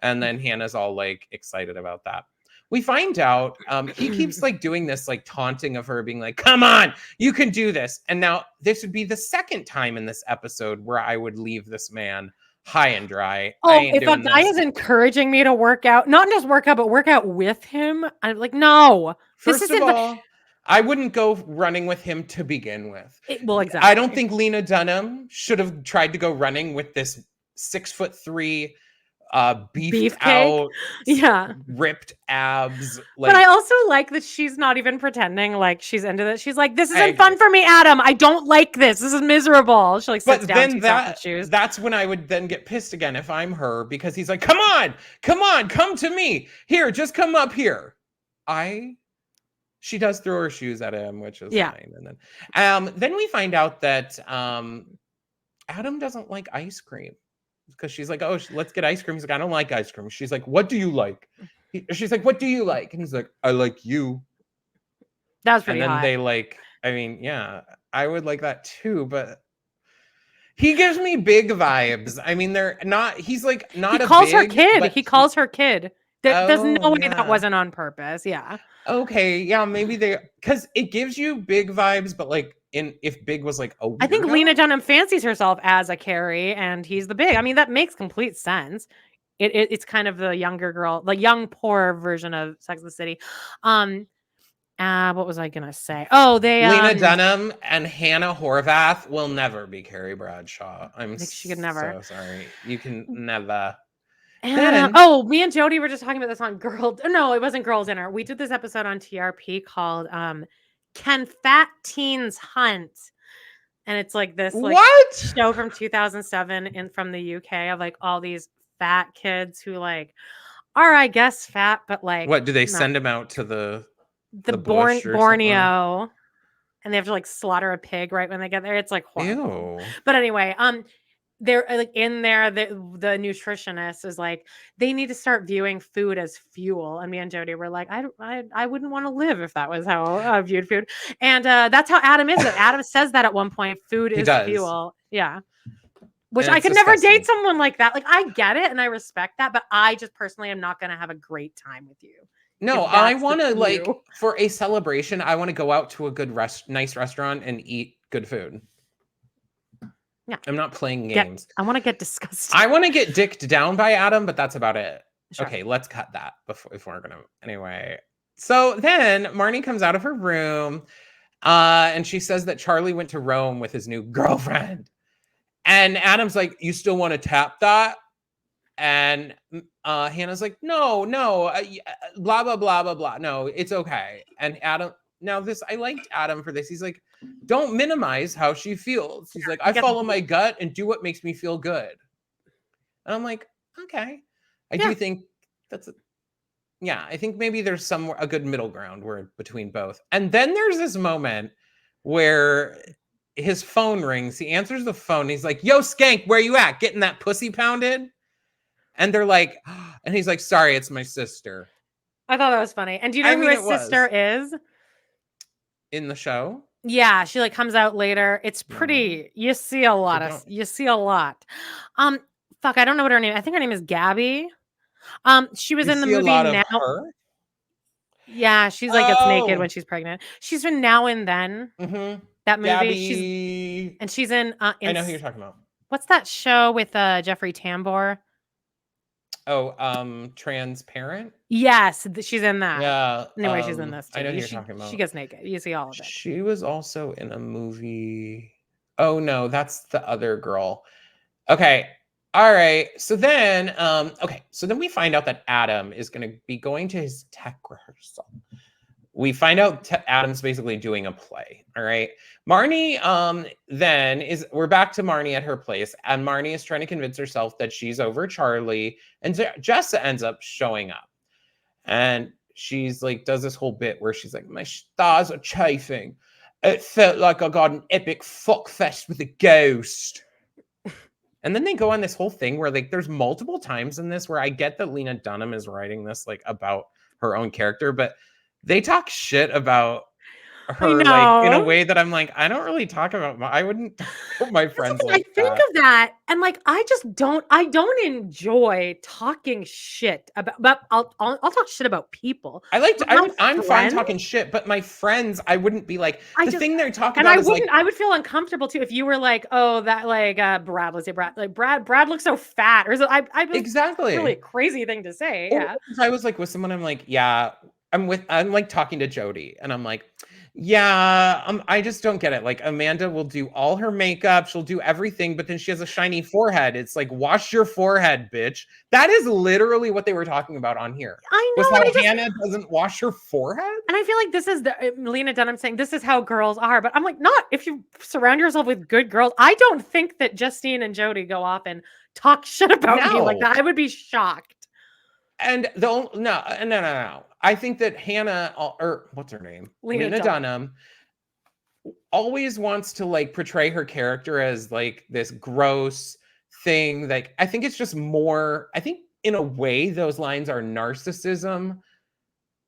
And then Hannah's all like excited about that. We find out he keeps like doing this like taunting of her, being like, "Come on, you can do this." And now this would be the second time in this episode where I would leave this man high and dry. Oh, if a guy is encouraging me to work out, not just work out, but work out with him, I'm like, no. First of all, I wouldn't go running with him to begin with. Well, exactly. I don't think Lena Dunham should have tried to go running with this 6'3" beefed out, ripped abs. Like, but I also like that she's not even pretending like she's into this. She's like, "This isn't fun for me, Adam. I don't like this. This is miserable." She like sits down, takes off her shoes. That's when I would then get pissed again if I'm her, because he's like, come on, come to me. Here, just come up here. She does throw her shoes at him, which is fine. And then we find out that Adam doesn't like ice cream. Because she's like, "Oh, let's get ice cream." He's like, "I don't like ice cream." She's like, "What do you like?" She's like, "What do you like?" And he's like, "I like you." That was pretty hot. And then they like, I mean, yeah, I would like that too, but he gives me big vibes. I mean, they're not, he's like not he calls her kid. He calls her kid. There's no way that wasn't on purpose. Yeah. Okay. Yeah, maybe because it gives you big vibes, but like, if Big was like a weirdo? I think Lena Dunham fancies herself as a Carrie and he's the Big. I mean, that makes complete sense. It's kind of the younger girl, the young poor version of Sex and the City. What was I gonna say? Oh, Lena Dunham and Hannah Horvath will never be Carrie Bradshaw. She could never. So sorry. You can never. Me and Jody were just talking about this on it wasn't Girl Dinner. We did this episode on TRP called Can Fat Teens Hunt? And it's like this show from 2007 from the UK of like all these fat kids who like are, I guess, fat, but like what do they send them out to the Borneo, and they have to like slaughter a pig right when they get there. It's like horrible. Ew. But anyway, they're like in there. The nutritionist is like, they need to start viewing food as fuel. And me and Jody were like, I wouldn't want to live if that was how I viewed food. And that's how Adam is. Adam says that at one point, food is fuel. Yeah. Which I could never date someone like that. Like, I get it and I respect that, but I just personally am not going to have a great time with you. No, I want to like for a celebration. I want to go out to a good nice restaurant and eat good food. Yeah, I'm not playing games. I want to get disgusted. I want to get dicked down by Adam, but that's about it. Sure. Okay, let's cut that if we're gonna anyway. So then Marnie comes out of her room, and she says that Charlie went to Rome with his new girlfriend, and Adam's like, "You still want to tap that?" And Hannah's like, no, blah, blah, blah, blah, blah. No, it's okay. And Adam, I liked Adam for this. He's like, don't minimize how she feels. He's like, I follow my gut and do what makes me feel good. And I'm like, okay. I do think I think maybe there's a good middle ground between both. And then there's this moment where his phone rings. He answers the phone. He's like, yo, skank, where you at? Getting that pussy pounded? And they're like, and he's like, sorry, it's my sister. I thought that was funny. And do you know who his sister is? In the show? Yeah, she like comes out later. It's pretty, you see a lot. Fuck, I don't know what her name is. I think her name is Gabby. She was You in the see a movie lot of Now. her? Yeah, she's like gets naked when Oh. she's pregnant. She's in Now and Then, that movie. Gabby. She's in I know who you're talking about. what's that show with Jeffrey Tambor? Oh, Transparent? Yes, she's in that. Yeah, Anyway, she's in this I know too. who you're She talking she about. gets naked. You see all of it. She was also in a movie. Oh no, that's the other girl. Okay. All right. So then, so then we find out that Adam is going to be going to his tech rehearsal. We find out Adam's basically doing a play. All right. Marnie, we're back to Marnie at her place, and Marnie is trying to convince herself that she's over Charlie, and Jessa ends up showing up, and she's like, does this whole bit where she's like, my stars are chafing. It felt like I got an epic fuck fest with a ghost. And then they go on this whole thing where like there's multiple times in this where I get that Lena Dunham is writing this like about her own character, but they talk shit about her like in a way that I'm like, I don't really talk about I wouldn't talk about my friends like I think that. of that and like I don't enjoy talking shit about I'll talk shit about people. I'm fine talking shit, but my friends, I wouldn't be like thing they're talking about is like I would feel uncomfortable too if you were like, oh, that like Brad, let's say Brad, like Brad looks so fat, or so I exactly really a crazy thing to say. Yeah. If I was like with someone, I'm like, yeah, I'm like talking to Jody, and I'm like, yeah, I just don't get it. Like Amanda will do all her makeup, she'll do everything, but then she has a shiny forehead. It's like, wash your forehead, bitch. That is literally what they were talking about on here. I know. Was how Hannah doesn't wash her forehead. And I feel like this is Lena Dunham saying this is how girls are, but I'm like, not if you surround yourself with good girls. I don't think that Justine and Jody go off and talk shit about me like that. I would be shocked. And no. I think that Hannah, or what's her name? Lena Dunham always wants to like portray her character as like this gross thing. Like, I think it's just more, I think in a way those lines are narcissism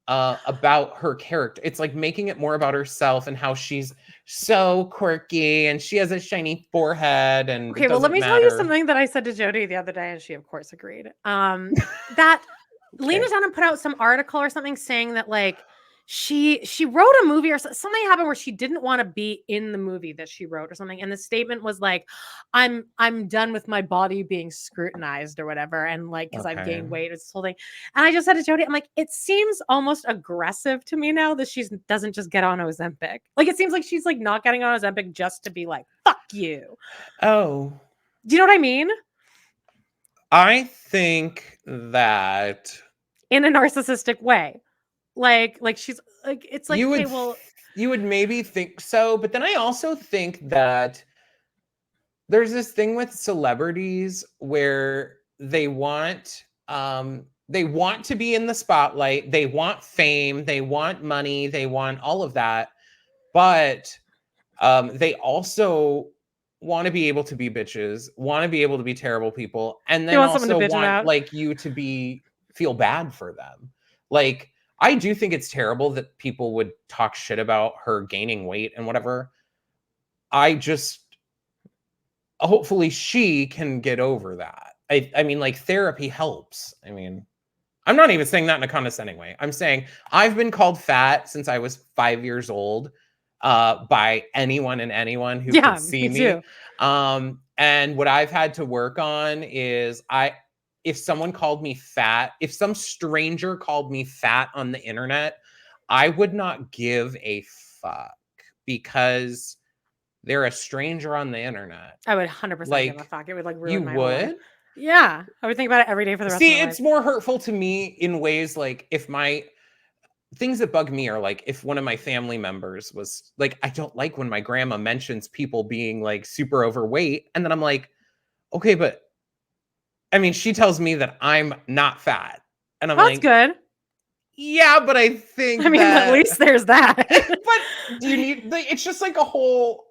about her character. It's like making it more about herself and how she's so quirky and she has a shiny forehead and okay, well, let me tell you something that I said to Jody the other day, and she of course agreed. That Lena Dunham put out some article or something saying that like she wrote a movie or something happened where she didn't want to be in the movie that she wrote or something, and the statement was like, I'm done with my body being scrutinized or whatever, and like because I've gained weight or this whole thing. And I just said to Jody, I'm like, it seems almost aggressive to me now that she doesn't just get on Ozempic. Like it seems like she's like not getting on Ozempic just to be like, fuck you. Oh, do you know what I mean? I think that in a narcissistic way. Like she's like, it's like, you would maybe think so, but then I also think that there's this thing with celebrities where they want to be in the spotlight, they want fame, they want money, they want all of that, but they also want to be able to be bitches, want to be able to be terrible people, and then also want like you to feel bad for them. Like, I do think it's terrible that people would talk shit about her gaining weight and whatever. Hopefully she can get over that. I mean, like, therapy helps. I mean, I'm not even saying that in a condescending way. I'm saying I've been called fat since I was 5 years old by anyone and anyone who could see me. And what I've had to work on is if someone called me fat, if some stranger called me fat on the internet, I would not give a fuck because they're a stranger on the internet. I would 100% like, give a fuck. It would like ruin my life. You would? Yeah. I would think about it every day for the rest of my life. See, it's more hurtful to me in ways like if things that bug me are like if one of my family members was like, I don't like when my grandma mentions people being like super overweight. And then I'm like, okay, but I mean, she tells me that I'm not fat. And I'm like, that's good. Yeah, but I think at least there's that. But do you need it's just like a whole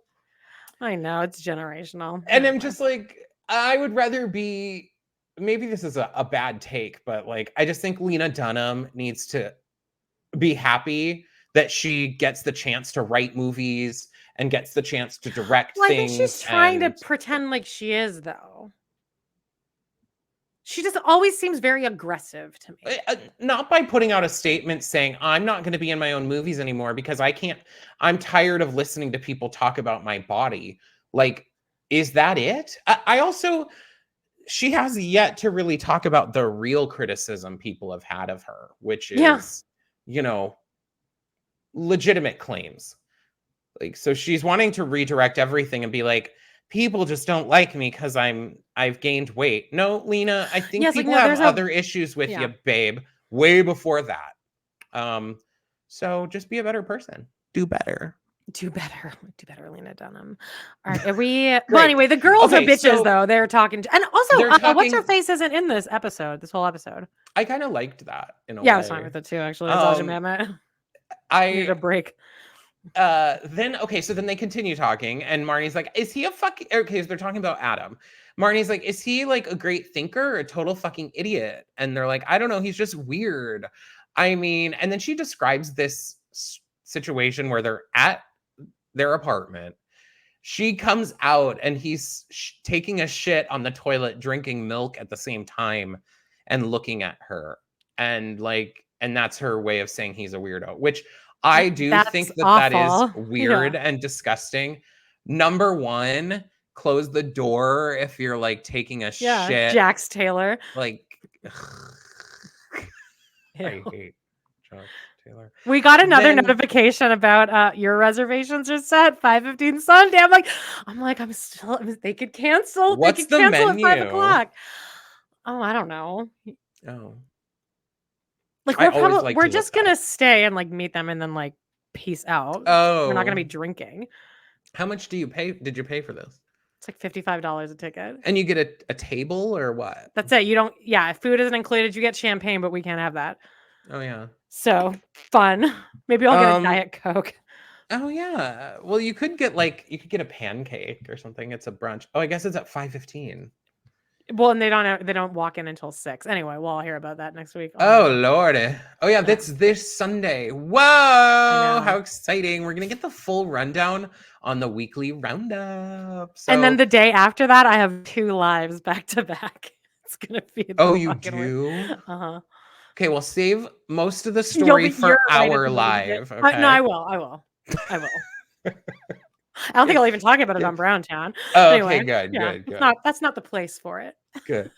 I know, it's generational. And I'm just like, I would rather be, maybe this is a bad take, but like I just think Lena Dunham needs to be happy that she gets the chance to write movies and gets the chance to direct things. I think she's trying to pretend like she is, though. She just always seems very aggressive to me. Not by putting out a statement saying, I'm not going to be in my own movies anymore because I'm tired of listening to people talk about my body. Like, is that it? I also, she has yet to really talk about the real criticism people have had of her, which is, legitimate claims. Like, so she's wanting to redirect everything and be like, people just don't like me because I've gained weight. No, Lena, I think people have other issues with you, babe, way before that. So just be a better person. Do better. Do better, Lena Dunham. All right, are we? Well, anyway, the girls are bitches, though. They're talking, and also, what's her face isn't in this whole episode. I kind of liked that in a way. Yeah, I was fine with it too. Actually, I need a break. Then they continue talking, and Marnie's like, is he a fucking, okay, so they're talking about Adam. Marnie's like, is he like a great thinker or a total fucking idiot? And they're like, I don't know, he's just weird. I mean, and then she describes this situation where they're at their apartment. She comes out and he's taking a shit on the toilet, drinking milk at the same time and looking at her, and that's her way of saying he's a weirdo, which I do think that is weird and disgusting. Number one, close the door if you're like taking a shit. Jax Taylor. Like, I hate Jax Taylor. We got another notification about your reservations are set 5:15 Sunday. I'm like, they could cancel. What's they could cancel menu? At 5 o'clock. Oh, I don't know. Oh. Like we're just gonna stay and like meet them and then like peace out. Oh, we're not gonna be drinking. How much do you pay? Did you pay for this? It's like $55 a ticket. And you get a table or what? That's it. You don't. Yeah, if food isn't included, you get champagne, but we can't have that. Oh yeah. So fun. Maybe I'll get a Diet Coke. Oh yeah. Well, you could get a pancake or something. It's a brunch. Oh, I guess it's at 5:15. Well, and they don't walk in until 6. Anyway, we'll all hear about that next week. Oh lordy. Oh yeah, that's this Sunday. Whoa, how exciting. We're gonna get the full rundown on the weekly roundup. And then the day after that, I have 2 lives back to back. It's gonna be you do? Uh-huh. Okay, well, save most of the story for our live. Okay? No, I will. I don't think I'll even talk about it on Brown Town. Oh, anyway, okay, good. That's not the place for it. Good.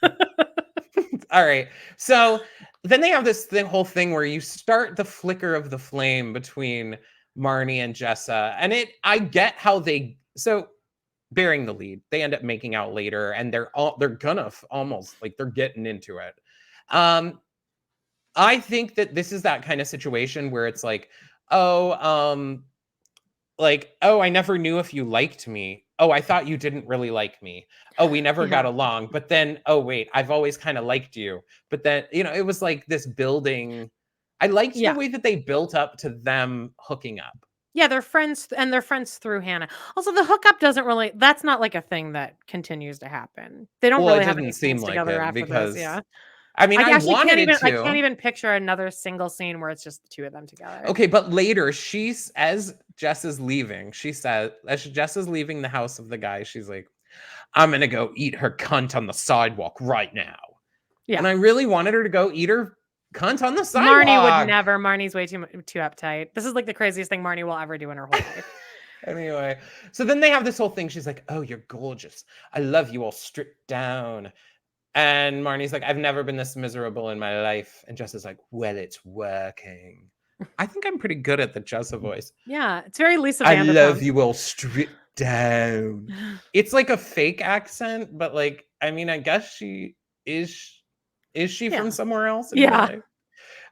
All right. So then they have the whole thing where you start the flicker of the flame between Marnie and Jessa. And I get how so bearing the lead, they end up making out later, and they're gonna almost like they're getting into it. I think that this is that kind of situation where it's like, I never knew if you liked me. Oh, I thought you didn't really like me. Oh, we never got along. But then, oh, wait, I've always kind of liked you. But then, it was like this building. I liked the way that they built up to them hooking up. Yeah, they're friends, and they're friends through Hannah. Also, the hookup that's not like a thing that continues to happen. They don't really have any scenes together after this. Yeah. I mean, I can't even picture another single scene where it's just the two of them together. Okay, but later, as Jess is leaving, she says, as Jess is leaving the house of the guy, she's like, I'm going to go eat her cunt on the sidewalk right now. Yeah. And I really wanted her to go eat her cunt on the sidewalk. Marnie would never. Marnie's way too uptight. This is like the craziest thing Marnie will ever do in her whole life. Anyway, so then they have this whole thing. She's like, oh, you're gorgeous. I love you all stripped down. And Marnie's like, I've never been this miserable in my life. And Jess is like, well, it's working. I think I'm pretty good at the Jessa voice. Yeah, it's very Lisa Vanderpump. I love you all stripped down. It's like a fake accent, but like, I mean, I guess she is she from somewhere else? Yeah.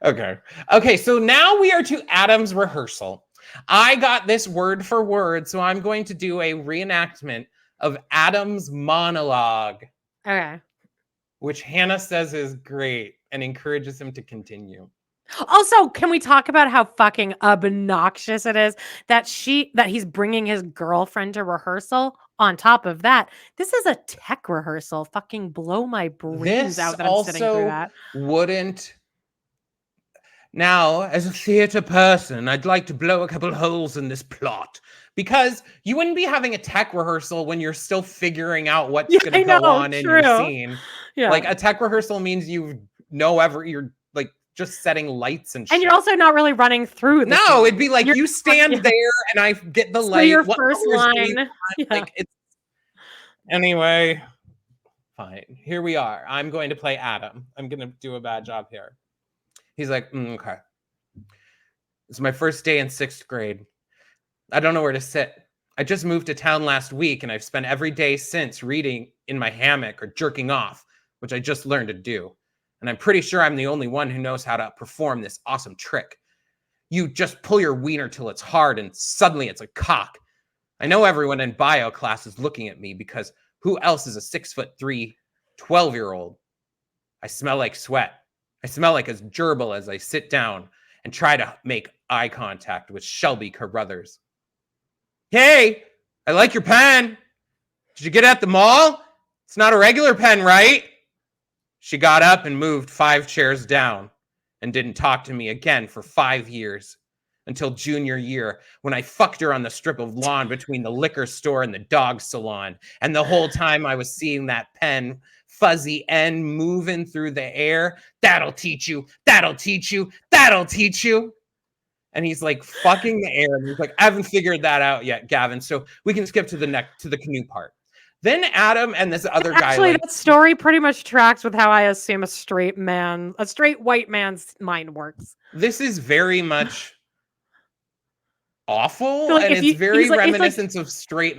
Okay, so now we are to Adam's rehearsal. I got this word for word, so I'm going to do a reenactment of Adam's monologue. Okay. Which Hannah says is great and encourages him to continue. Also, can we talk about how fucking obnoxious it is that he's bringing his girlfriend to rehearsal? On top of that, this is a tech rehearsal. Fucking blow my brains out that I'm sitting through that. Wouldn't. Now, as a theater person, I'd like to blow a couple holes in this plot. Because you wouldn't be having a tech rehearsal when you're still figuring out what's going to go on in your scene. Yeah. Like a tech rehearsal means you're like just setting lights and shit. And you're also not really running through the scene. It'd be like you stand there and I get the light. Your first line. Yeah. Like it's anyway. Fine. Here we are. I'm going to play Adam. I'm going to do a bad job here. He's like, okay. It's my first day in 6th grade. I don't know where to sit. I just moved to town last week and I've spent every day since reading in my hammock or jerking off, which I just learned to do. And I'm pretty sure I'm the only one who knows how to perform this awesome trick. You just pull your wiener till it's hard and suddenly it's a cock. I know everyone in bio class is looking at me because who else is a 6'3", 12-year-old? I smell like sweat. I smell like a gerbil as I sit down and try to make eye contact with Shelby Carruthers. Hey, I like your pen. Did you get it at the mall? It's not a regular pen, right? She got up and moved 5 chairs down and didn't talk to me again for 5 years until junior year when I fucked her on the strip of lawn between the liquor store and the dog salon. And the whole time I was seeing that pen fuzzy end moving through the air. That'll teach you. That'll teach you. That'll teach you. And he's like fucking the air. And he's like, I haven't figured that out yet, Gavin. So we can skip to the canoe part. Then Adam and this other guy. Actually, that story pretty much tracks with how I assume a straight white man's mind works. This is very much awful, like and it's very reminiscent of straight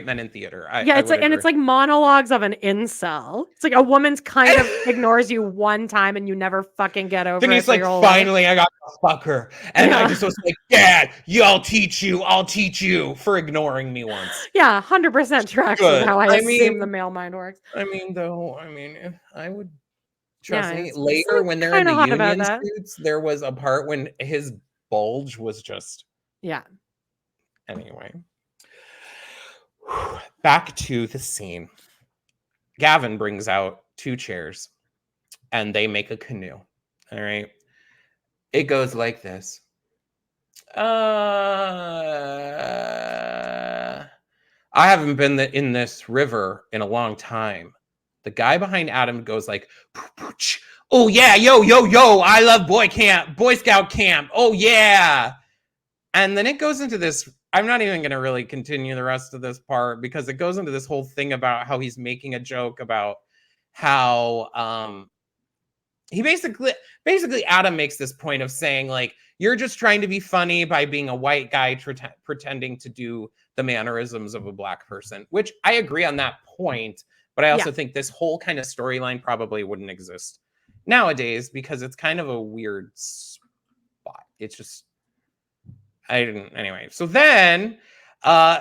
men in theater. It's like monologues of an incel. It's like a woman's kind of ignores you one time and you never fucking get over it. Then he's like, finally, I got to fuck her, and I just was like, Dad, I'll teach you for ignoring me once. Yeah, 100% tracks with how I assume the male mind works. I would trust me. Later, when they're in the union suits, there was a part when his bulge was just anyway. Back to the scene. Gavin brings out 2 chairs and they make a canoe. All right, it goes like this. I haven't been in this river in a long time. The guy behind Adam goes like, oh yeah, yo, I love Boy Scout camp. Oh yeah. And then it goes into this, I'm not even going to really continue the rest of this part because it goes into this whole thing about how he's making a joke about how he basically Adam makes this point of saying like, you're just trying to be funny by being a white guy pretending to do the mannerisms of a black person, which I agree on that point. But I also think this whole kind of storyline probably wouldn't exist nowadays because it's kind of a weird spot. It's just, anyway. So then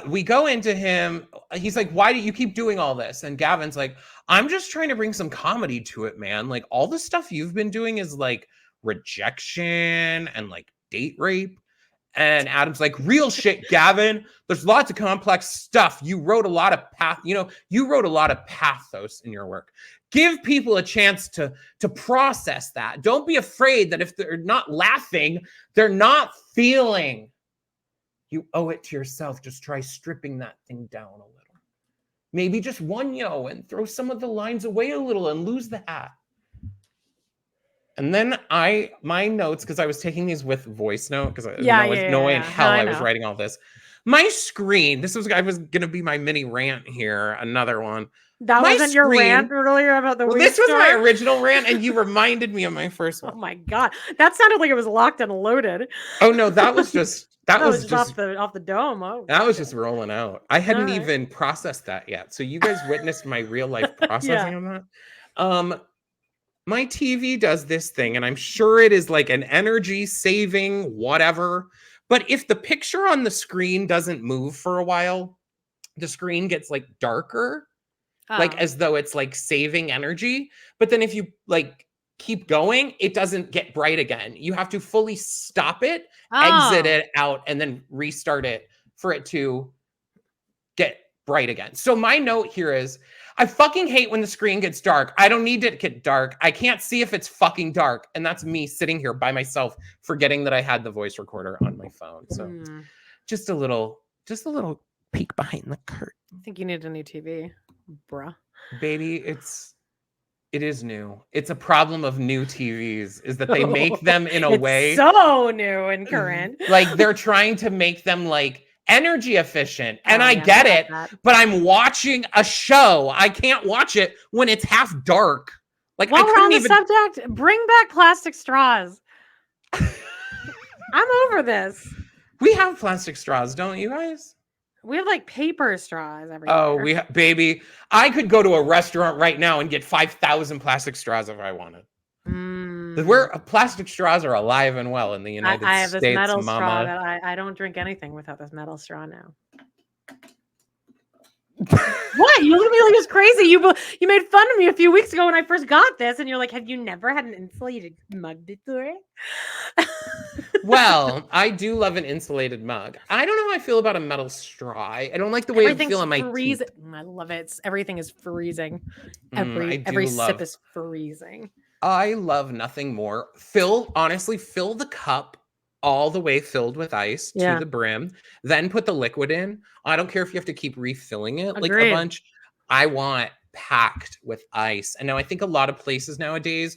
we go into him. He's like, why do you keep doing all this? And Gavin's like, I'm just trying to bring some comedy to it, man. Like all the stuff you've been doing is like rejection and like date rape. And Adam's like, real shit, Gavin. There's lots of complex stuff. You wrote a lot of pathos in your work. Give people a chance to process that. Don't be afraid that if they're not laughing, they're not feeling. You owe it to yourself. Just try stripping that thing down a little. Maybe just one yo and throw some of the lines away a little and lose the hat. And then my notes, because I was taking these with voice note, because no way in hell I was writing all this. My screen, I was going to be my mini rant here, another one. That wasn't your rant earlier about the this was my original rant, and you reminded me of my first one. Oh my God. That sounded like it was locked and loaded. Oh no, that was just... That was just off the dome. Oh, that was just rolling out. I hadn't even processed that yet. So you guys witnessed my real life processing of that. My TV does this thing, and I'm sure it is like an energy saving whatever. But if the picture on the screen doesn't move for a while, the screen gets like darker, like as though it's like saving energy. But then if you like keep going, it doesn't get bright again. You have to fully stop it, exit it out, and then restart it for it to get bright again. So my note here is, I fucking hate when the screen gets dark. I don't need it to get dark. I can't see if it's fucking dark. And that's me sitting here by myself, forgetting that I had the voice recorder on my phone. So just a little peek behind the curtain. I think you need a new TV, bruh. Baby, it's It is new. It's a problem of new TVs, is that they make them in a way so new and current. Like they're trying to make them like energy efficient. And I yeah, get it, but I'm watching a show. I can't watch it when it's half dark. Like while I we're on the even subject, bring back plastic straws. I'm over this. We have plastic straws, don't you guys? We have like paper straws everywhere. Oh, baby. I could go to a restaurant right now and get 5,000 plastic straws if I wanted. Where plastic straws are alive and well in the United States. I have this metal straw that I don't drink anything without this metal straw now. What? You look at me like it's crazy. You made fun of me a few weeks ago when I first got this, and you're like, "Have you never had an insulated mug before?" Well, I do love an insulated mug. I don't know how I feel about a metal straw. I don't like the way it feels on my teeth. I love it. Everything is freezing. Every sip is freezing. I love nothing more. Honestly, fill the cup all the way filled with ice to the brim, then put the liquid in. I don't care if you have to keep refilling it like a bunch. I want packed with ice. And now I think a lot of places nowadays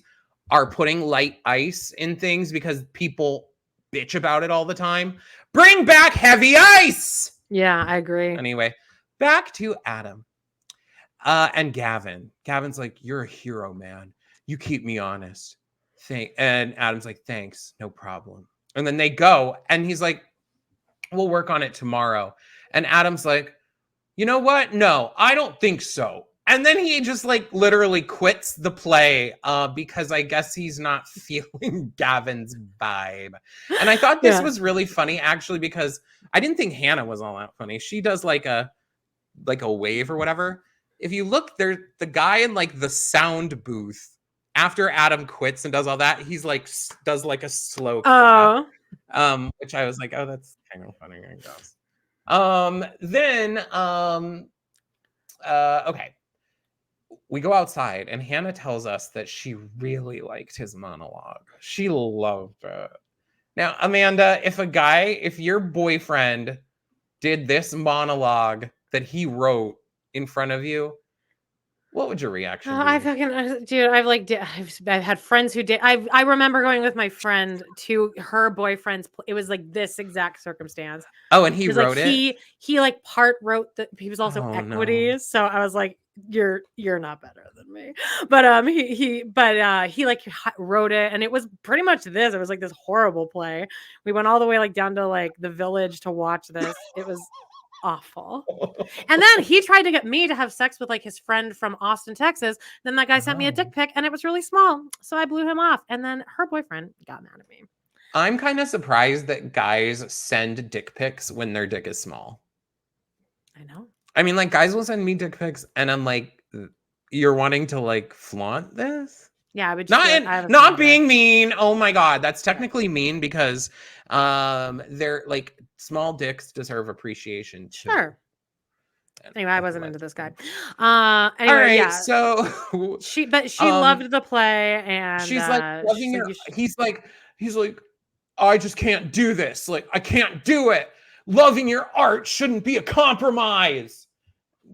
are putting light ice in things because people bitch about it all the time. Bring back heavy ice. Yeah, I agree. Anyway, back to Adam and Gavin. Gavin's like, "You're a hero, man. You keep me honest." And Adam's like, "Thanks, no problem." And then they go, and he's like, "We'll work on it tomorrow." And Adam's like, "You know what? No, I don't think so." And then he just like literally quits the play because I guess he's not feeling Gavin's vibe. And I thought this was really funny, actually, because I didn't think Hannah was all that funny. She does like a wave or whatever. If you look, there's the guy in like the sound booth. After Adam quits and does all that, he's like does like a slow clap, which I was like, "Oh, that's kind of funny, I guess." Okay. We go outside and Hannah tells us that she really liked his monologue. She loved it. Now, Amanda, if your boyfriend did this monologue that he wrote in front of you, what would your reaction be? I fucking, dude, I've had friends who did. I remember going with my friend to her boyfriend's. It was like this exact circumstance. Oh, and he wrote it? He like part wrote that he was also equity. No. So I was like, you're not better than me. But he like wrote it, and it was pretty much this. It was like this horrible play. We went all the way like down to like the village to watch this. It was awful. And then he tried to get me to have sex with like his friend from Austin, Texas. Then that guy sent me a dick pic, and it was really small. So I blew him off. And then her boyfriend got mad at me. I'm kind of surprised that guys send dick pics when their dick is small. I know. I mean, like, guys will send me dick pics, and I'm like, "You're wanting to like flaunt this?" Yeah, but not being mean. Oh my God, that's technically mean because they're like small dicks deserve appreciation too. Sure. Anyway, I wasn't into this guy. Anyway, all right, so she loved the play, and she's like loving your. He's like, "I just can't do this. Like, I can't do it. Loving your art shouldn't be a compromise."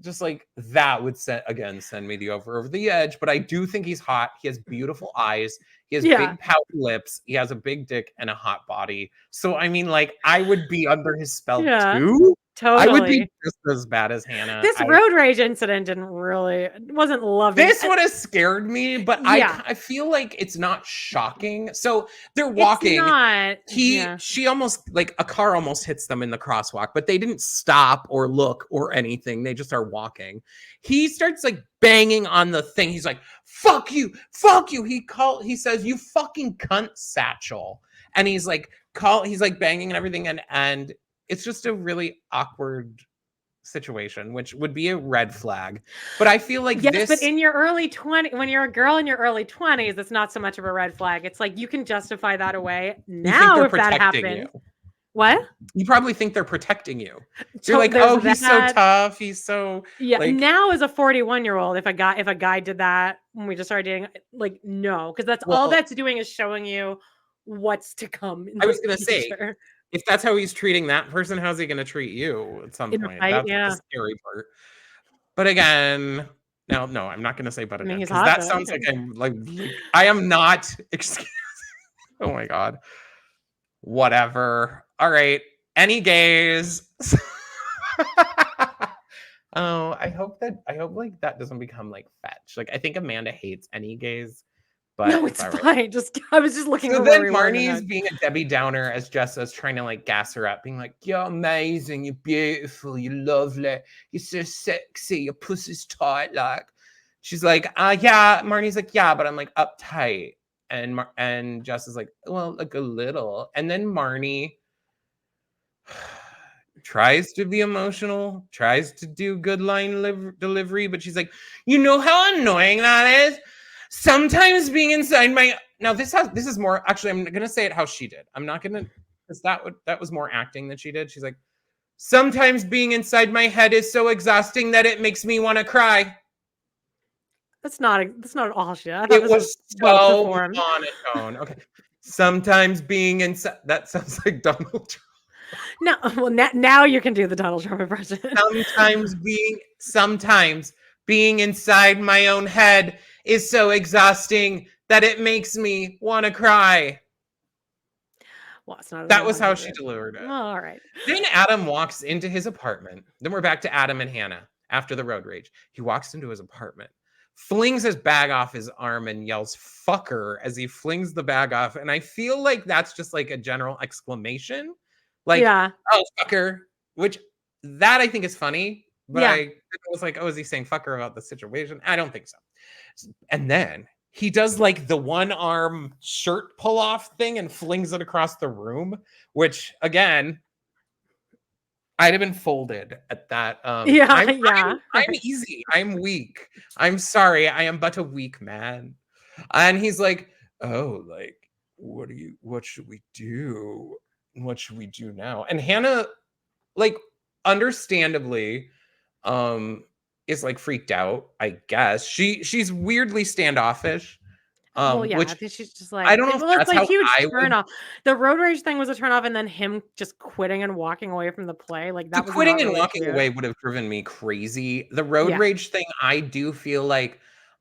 Just like that would send me over the edge. But I do think he's hot. He has beautiful eyes. He has big pouty lips. He has a big dick and a hot body. So I mean, like, I would be under his spell too. Totally. I would be just as bad as Hannah. This road rage incident wasn't loving. This would have scared me, but I feel like it's not shocking. So they're walking. She almost like a car almost hits them in the crosswalk, but they didn't stop or look or anything. They just are walking. He starts like banging on the thing. He's like, "Fuck you, fuck you." He says, "You fucking cunt satchel." And he's like banging and everything. And it's just a really awkward situation, which would be a red flag. But I feel like but in your early 20s, when you're a girl in your early 20s, it's not so much of a red flag. It's like you can justify that away. Now, if that happened, what? You probably think they're protecting you. You're like, "Oh, he's so tough. He's so..." Yeah. Like, now as a 41-year-old, if a guy did that when we just started dating, like, no, because all that's doing is showing you what's to come. I was gonna say, if that's how he's treating that person, how's he going to treat you at some point? That's the scary part. But again, Now, no, I'm not going to say butt I mean, again he's because hot. that Though. sounds like I'm like I am not. Excuse. Oh my god. Whatever. All right. Any gays? Oh, I hope like that doesn't become like fetch. Like I think Amanda hates any gays, but No, it's fine. I was just looking so for then where we were in the Marnie's notes. being a Debbie Downer as Jessa's trying to like gas her up, being like, "You're amazing, you're beautiful, you're lovely, you're so sexy, your pussy's tight." Like, she's like, yeah." Marnie's like, "Yeah, but I'm like uptight," and Jessa's like, "Well, like a little." And then Marnie tries to be emotional, tries to do good line delivery, but she's like, "You know how annoying that is? Sometimes being inside my..." Now this is more, actually, I'm gonna say it how she did. I'm not gonna, because that was more acting than she did. She's like, "Sometimes being inside my head is so exhausting that it makes me want to cry." That's not all she did. I thought It this was well so performed. monotone. Okay. Sometimes being inside, that sounds like Donald Trump. No, well, now you can do the Donald Trump impression. Sometimes being inside my own head is so exhausting that it makes me want to cry. Well, it's not. That was how she delivered it. Oh, all right. Then Adam walks into his apartment. Then we're back to Adam and Hannah after the road rage. He walks into his apartment, flings his bag off his arm, and yells "fucker" as he flings the bag off. And I feel like that's just like a general exclamation, like, yeah, "Oh, fucker," which that I think is funny. But yeah. I was like, "Oh, is he saying fucker about the situation?" I don't think so. And then he does like the one arm shirt pull off thing and flings it across the room, which again, I'd have been folded at that. Yeah, I'm easy. I'm weak. I'm sorry. I am but a weak man. And he's like, "Oh, like, what should we do? What should we do now?" And Hannah, like, understandably, is like freaked out, I guess. She's weirdly standoffish. Well, yeah, I Which think she's just like, I don't know if well, it's that's like how huge I turn would. off. The road rage thing was a turn off, and then him just quitting and walking away from the play, like The that was quitting not and really walking cute. away would have driven me crazy. The road Yeah, rage thing, I do feel like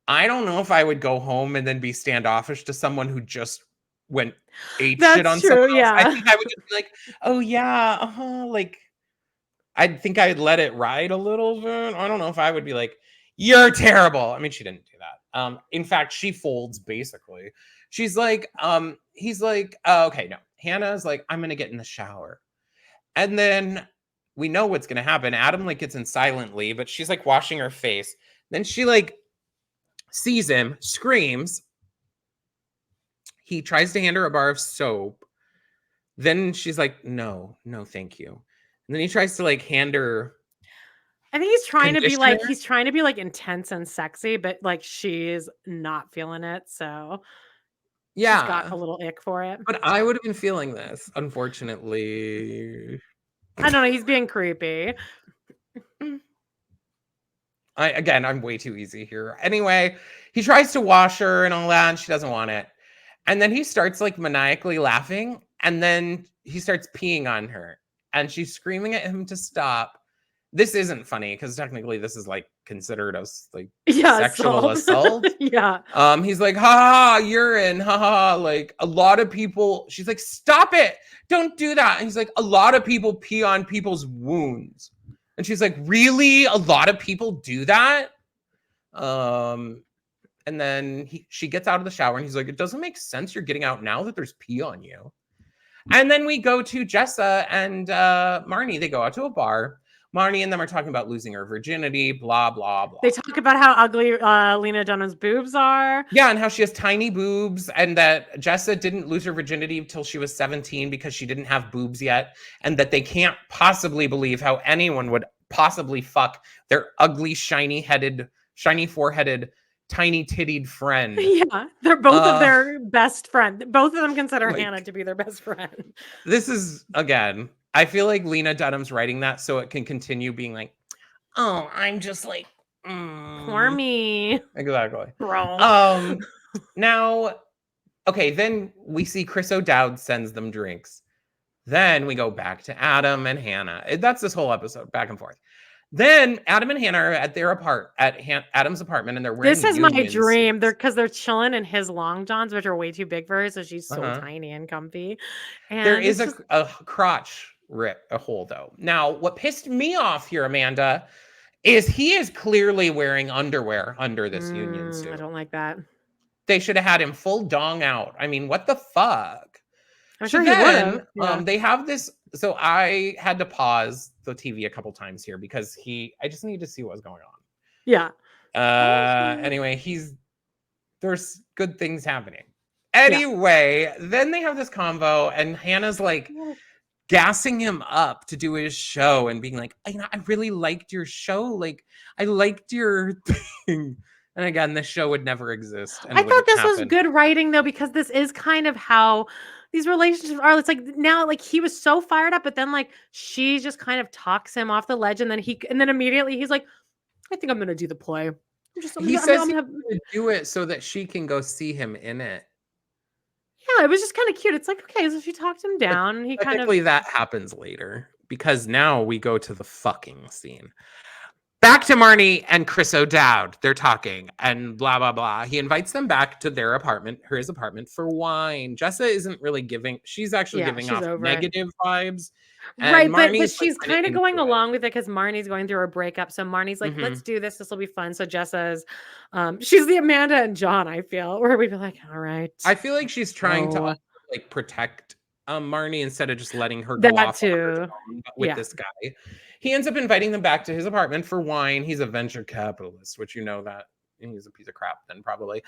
I don't know if I would go home and then be standoffish to someone who just went ape shit that's on someone true. else. I Yeah, think I would just be like, "Oh yeah, like I think I'd let it ride a little bit." I don't know if I would be like, "You're terrible." I mean, she didn't do that. In fact, she folds basically. She's like, he's like, oh, "Okay, no." Hannah's like, "I'm gonna get in the shower." And then we know what's gonna happen. Adam like gets in silently, but she's like washing her face. Then she like sees him, screams. He tries to hand her a bar of soap. Then she's like, "No, no, thank you." And then he tries to like hand her I think he's trying conditioner. to be like intense and sexy, but like she's not feeling it, so she's got Yeah, a little ick for it. but I would have been feeling this, unfortunately. I don't know. He's being creepy. I'm way too easy here. Anyway, he tries to wash her and all that, and she doesn't want it. And then he starts like maniacally laughing, and then he starts peeing on her, and she's screaming at him to stop. This isn't funny because technically this is like considered as like Yeah, sexual assault. Yeah. He's like, "Ha ha, urine, ha ha." Like a lot of people, she's like, "Stop it, don't do that." And he's like, "A lot of people pee on people's wounds." And she's like, "Really? A lot of people do that?" And then she gets out of the shower and he's like, "It doesn't make sense you're getting out now that there's pee on you." And then we go to Jessa and Marnie. They go out to a bar. Marnie and them are talking about losing her virginity, blah, blah, blah. They talk about how ugly Lena Dunham's boobs are. Yeah, and how she has tiny boobs, and that Jessa didn't lose her virginity until she was 17 because she didn't have boobs yet, and that they can't possibly believe how anyone would possibly fuck their ugly, shiny foreheaded, tiny tittied friend. Yeah, they're both of their best friend. Both of them consider like, Hannah to be their best friend. This is, again, I feel like Lena Dunham's writing that so it can continue being like, "Oh, I'm just like, poor me." Exactly. Bro. Now, okay, then we see Chris O'Dowd sends them drinks. Then we go back to Adam and Hannah. That's this whole episode, back and forth. Then Adam and Hannah are at their Adam's apartment, and they're wearing This is my union dream. suits. Because they're chilling in his long johns, which are way too big for her, so she's so tiny and comfy. There And is it's just a crotch a hole though. Now, what pissed me off here, Amanda, is he is clearly wearing underwear under this union suit. I don't like that. They should have had him full dong out. I mean, what the fuck? I'm sure he would have. Yeah. They have this. So I had to pause the TV a couple times here because I just need to see what was going on. Yeah. Anyway, there's good things happening. Anyway, then they have this convo, and Hannah's like gassing him up to do his show and being like, I really liked your show. Like, I liked your thing. And again, this show would never exist. I thought this was good writing, though, because this is kind of how these relationships are. It's like now, like he was so fired up, but then like she just kind of talks him off the ledge, and then immediately he's like, "I think I'm going to do the play." He says he's going to do it so that she can go see him in it. Yeah, it was just kind of cute. It's like, okay, so she talked him down, and he kind of that happens later because now we go to the fucking scene. Back to Marnie and Chris O'Dowd. They're talking and blah, blah, blah. He invites them back to his apartment for wine. Jessa isn't really giving, she's actually giving off negative vibes. Right, but she's kind of going along with it because Marnie's going through a breakup. So Marnie's like, let's do this. This will be fun. So Jessa's, she's the Amanda and John, I feel, where we'd be like, all right. I feel like she's trying to like protect Marnie instead of just letting her go off with this guy. He ends up inviting them back to his apartment for wine. He's a venture capitalist, which you know that he's a piece of crap then probably.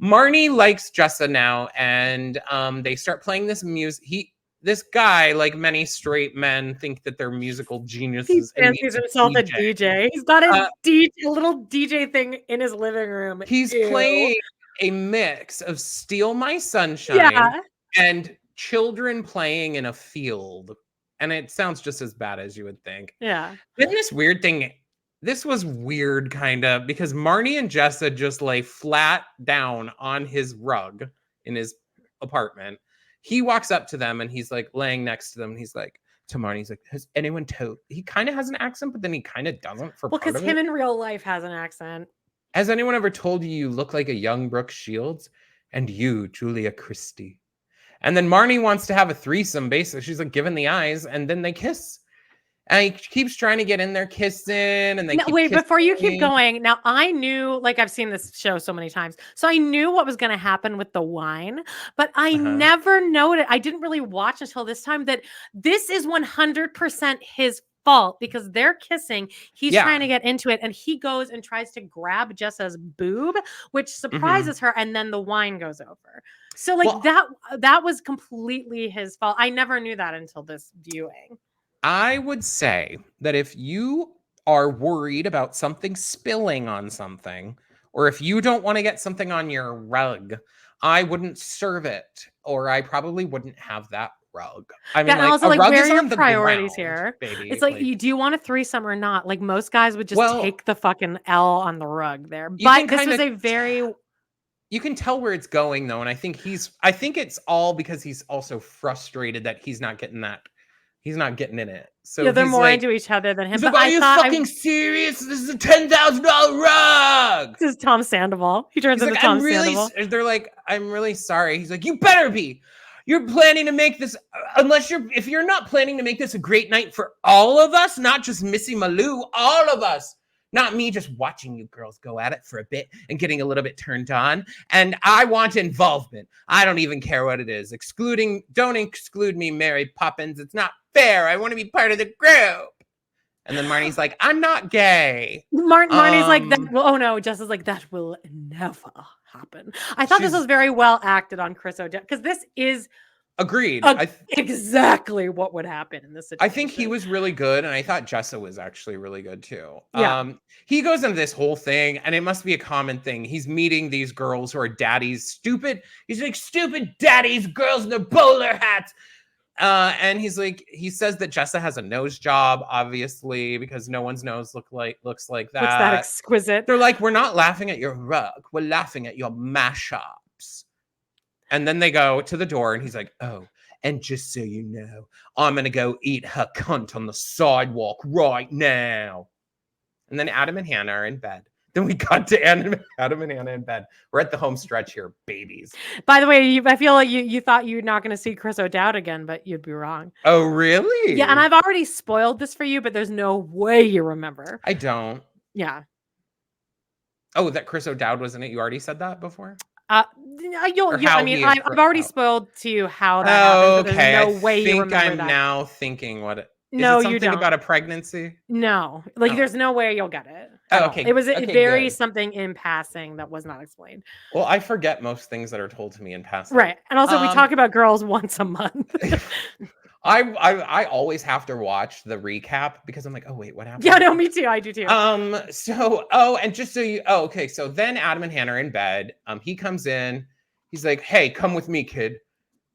Marnie likes Jessa now, and they start playing this music. This guy, like many straight men, think that they're musical geniuses. He fancies himself a DJ. He's got a little DJ thing in his living room. He's playing a mix of Steal My Sunshine and Children Playing in a Field. And it sounds just as bad as you would think. Yeah. Then this was weird kind of because Marnie and Jessa just lay flat down on his rug in his apartment. He walks up to them and he's like laying next to them. And he's like, to Marnie, he's like, has anyone told? He kind of has an accent, but then he kind of doesn't for part of it. Because him in real life has an accent. Has anyone ever told you look like a young Brooke Shields? And you, Julia Christie. And then Marnie wants to have a threesome, basically. She's like giving the eyes, and then they kiss. And he keeps trying to get in there kissing, and they wait, before you keep going. Now, I knew, like I've seen this show so many times, so I knew what was going to happen with the wine, but I never noted, I didn't really watch until this time, that this is 100% his fault because they're kissing. He's trying to get into it, and he goes and tries to grab Jessa's boob, which surprises her, and then the wine goes over. So like that was completely his fault. I never knew that until this viewing. I would say that if you are worried about something spilling on something, or if you don't want to get something on your rug, I wouldn't serve it, or I probably wouldn't have that rug. I mean, also, a rug where is are on your the priorities ground, here? baby. It's like, do you want a threesome or not? Like most guys would just take the fucking L on the rug there. But this was a very... You can tell where it's going though, and I think it's all because he's also frustrated that he's not getting in it. So they're more into each other than him. But are you fucking serious? This is a $10,000 rug. This is Tom Sandoval. He turns into Tom Sandoval. They're like, I'm really sorry. He's like, you better be. You're planning to make this, if you're not planning to make this a great night for all of us, not just Missy Malou, all of us. Not me just watching you girls go at it for a bit and getting a little bit turned on. And I want involvement. I don't even care what it is. Don't exclude me, Mary Poppins. It's not fair. I want to be part of the group. And then Marnie's like, I'm not gay. Marnie's like, oh no, Jessa's like, that will never happen. I thought this was very well acted on Chris O'Dowd because this is agreed. Exactly what would happen in this situation. I think he was really good, and I thought Jessa was actually really good too. Yeah. He goes into this whole thing, and it must be a common thing. He's meeting these girls who are daddies, stupid. He's like, stupid daddies, girls in their bowler hats. And he says that Jessa has a nose job, obviously, because no one's nose looks like that. What's that exquisite? They're like, we're not laughing at your rug. We're laughing at your mashups. And then they go to the door, and he's like, oh, and just so you know, I'm going to go eat her cunt on the sidewalk right now. And then Adam and Hannah are in bed. Then we got to Adam and Hannah in bed. We're at the home stretch here, babies. By the way, I feel like you thought you're not going to see Chris O'Dowd again, but you'd be wrong. Oh, really? Yeah, and I've already spoiled this for you, but there's no way you remember. I don't. Yeah. Oh, that Chris O'Dowd was in it? You already said that before? I've already spoiled to you how that happened. But there's no way you remember I'm that. now thinking what it... No, is it you something don't. about a pregnancy? No, like there's no way you'll get it. Oh, okay. It was very good. something in passing that was not explained. Well, I forget most things that are told to me in passing. Right, and also we talk about girls once a month. I always have to watch the recap because I'm like, oh wait, what happened? Yeah, no, me too. I do too. And just so you, okay. So then Adam and Hannah are in bed. He comes in. He's like, hey, come with me, kid.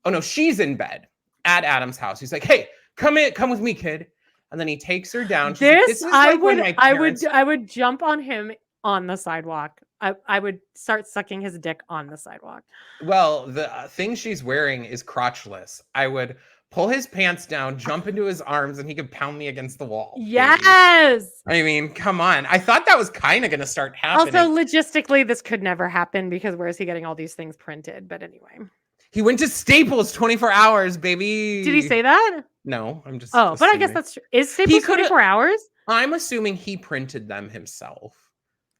Oh no, she's in bed at Adam's house. He's like, hey, come with me, kid. And then he takes her down. I would jump on him on the sidewalk. I would start sucking his dick on the sidewalk. Well, the thing she's wearing is crotchless. I would pull his pants down, jump into his arms, and he could pound me against the wall. Yes. Baby. I mean, come on. I thought that was kind of going to start happening. Also, logistically, this could never happen because where is he getting all these things printed? But anyway. He went to Staples 24 hours, baby. Did he say that? No, I'm just assuming. But I guess that's true. Is Staples 24 hours? I'm assuming he printed them himself.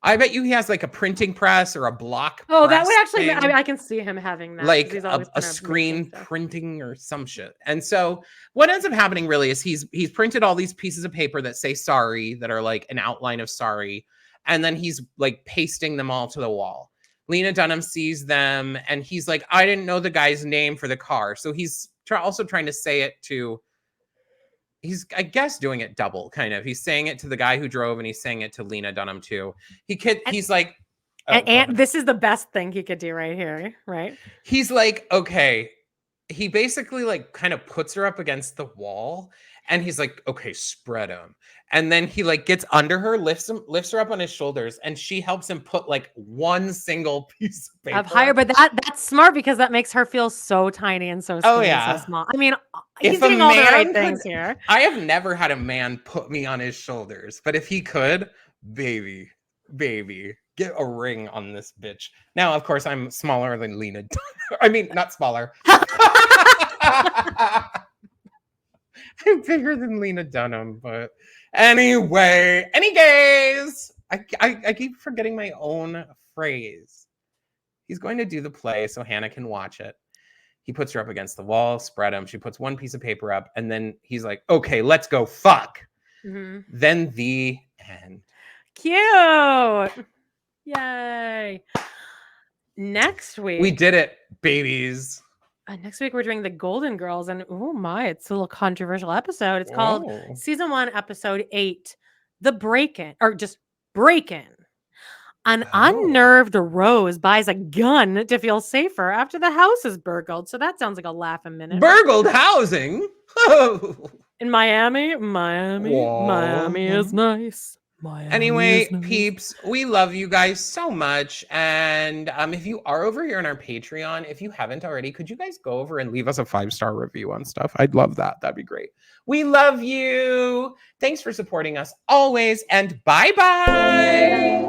I bet you he has like a printing press or a block. Oh, that would actually, I can see him having that. Like a screen printing or some shit. And so what ends up happening really is he's printed all these pieces of paper that say sorry, that are like an outline of sorry. And then he's like pasting them all to the wall. Lena Dunham sees them and he's like, I didn't know the guy's name for the car. So he's also trying to say it to, he's, I guess, doing it double, kind of. He's saying it to the guy who drove and he's saying it to Lena Dunham too. He's like... and this is the best thing he could do right here, right? He's like, okay. He basically like kind of puts her up against the wall and he's like, okay, spread him. And then he like gets under her, lifts her up on his shoulders, and she helps him put like one single piece of paper of higher. But that's smart because that makes her feel so tiny and so skinny and so small. I mean, he's doing all the right things here. I have never had a man put me on his shoulders, but if he could, baby, get a ring on this bitch. Now, of course, I'm smaller than Lena. I mean, not smaller. I'm bigger than Lena Dunham, but anyway, any gays? I keep forgetting my own phrase. He's going to do the play so Hannah can watch it. He puts her up against the wall, spread him. She puts one piece of paper up, and then he's like, okay, let's go fuck. Mm-hmm. Then the end. Cute. Yay. Next week. We did it, babies. Next week we're doing the Golden Girls, and oh my, it's a little controversial episode. It's called Season 1, Episode 8, The Break-In, or just Break-In. An unnerved Rose buys a gun to feel safer after the house is burgled. So that sounds like a laugh a minute. Burgled housing? In Miami is nice. Anyway, peeps, we love you guys so much. And if you are over here on our Patreon, if you haven't already, could you guys go over and leave us a 5-star review on stuff? I'd love that. That'd be great. We love you. Thanks for supporting us always. And bye-bye.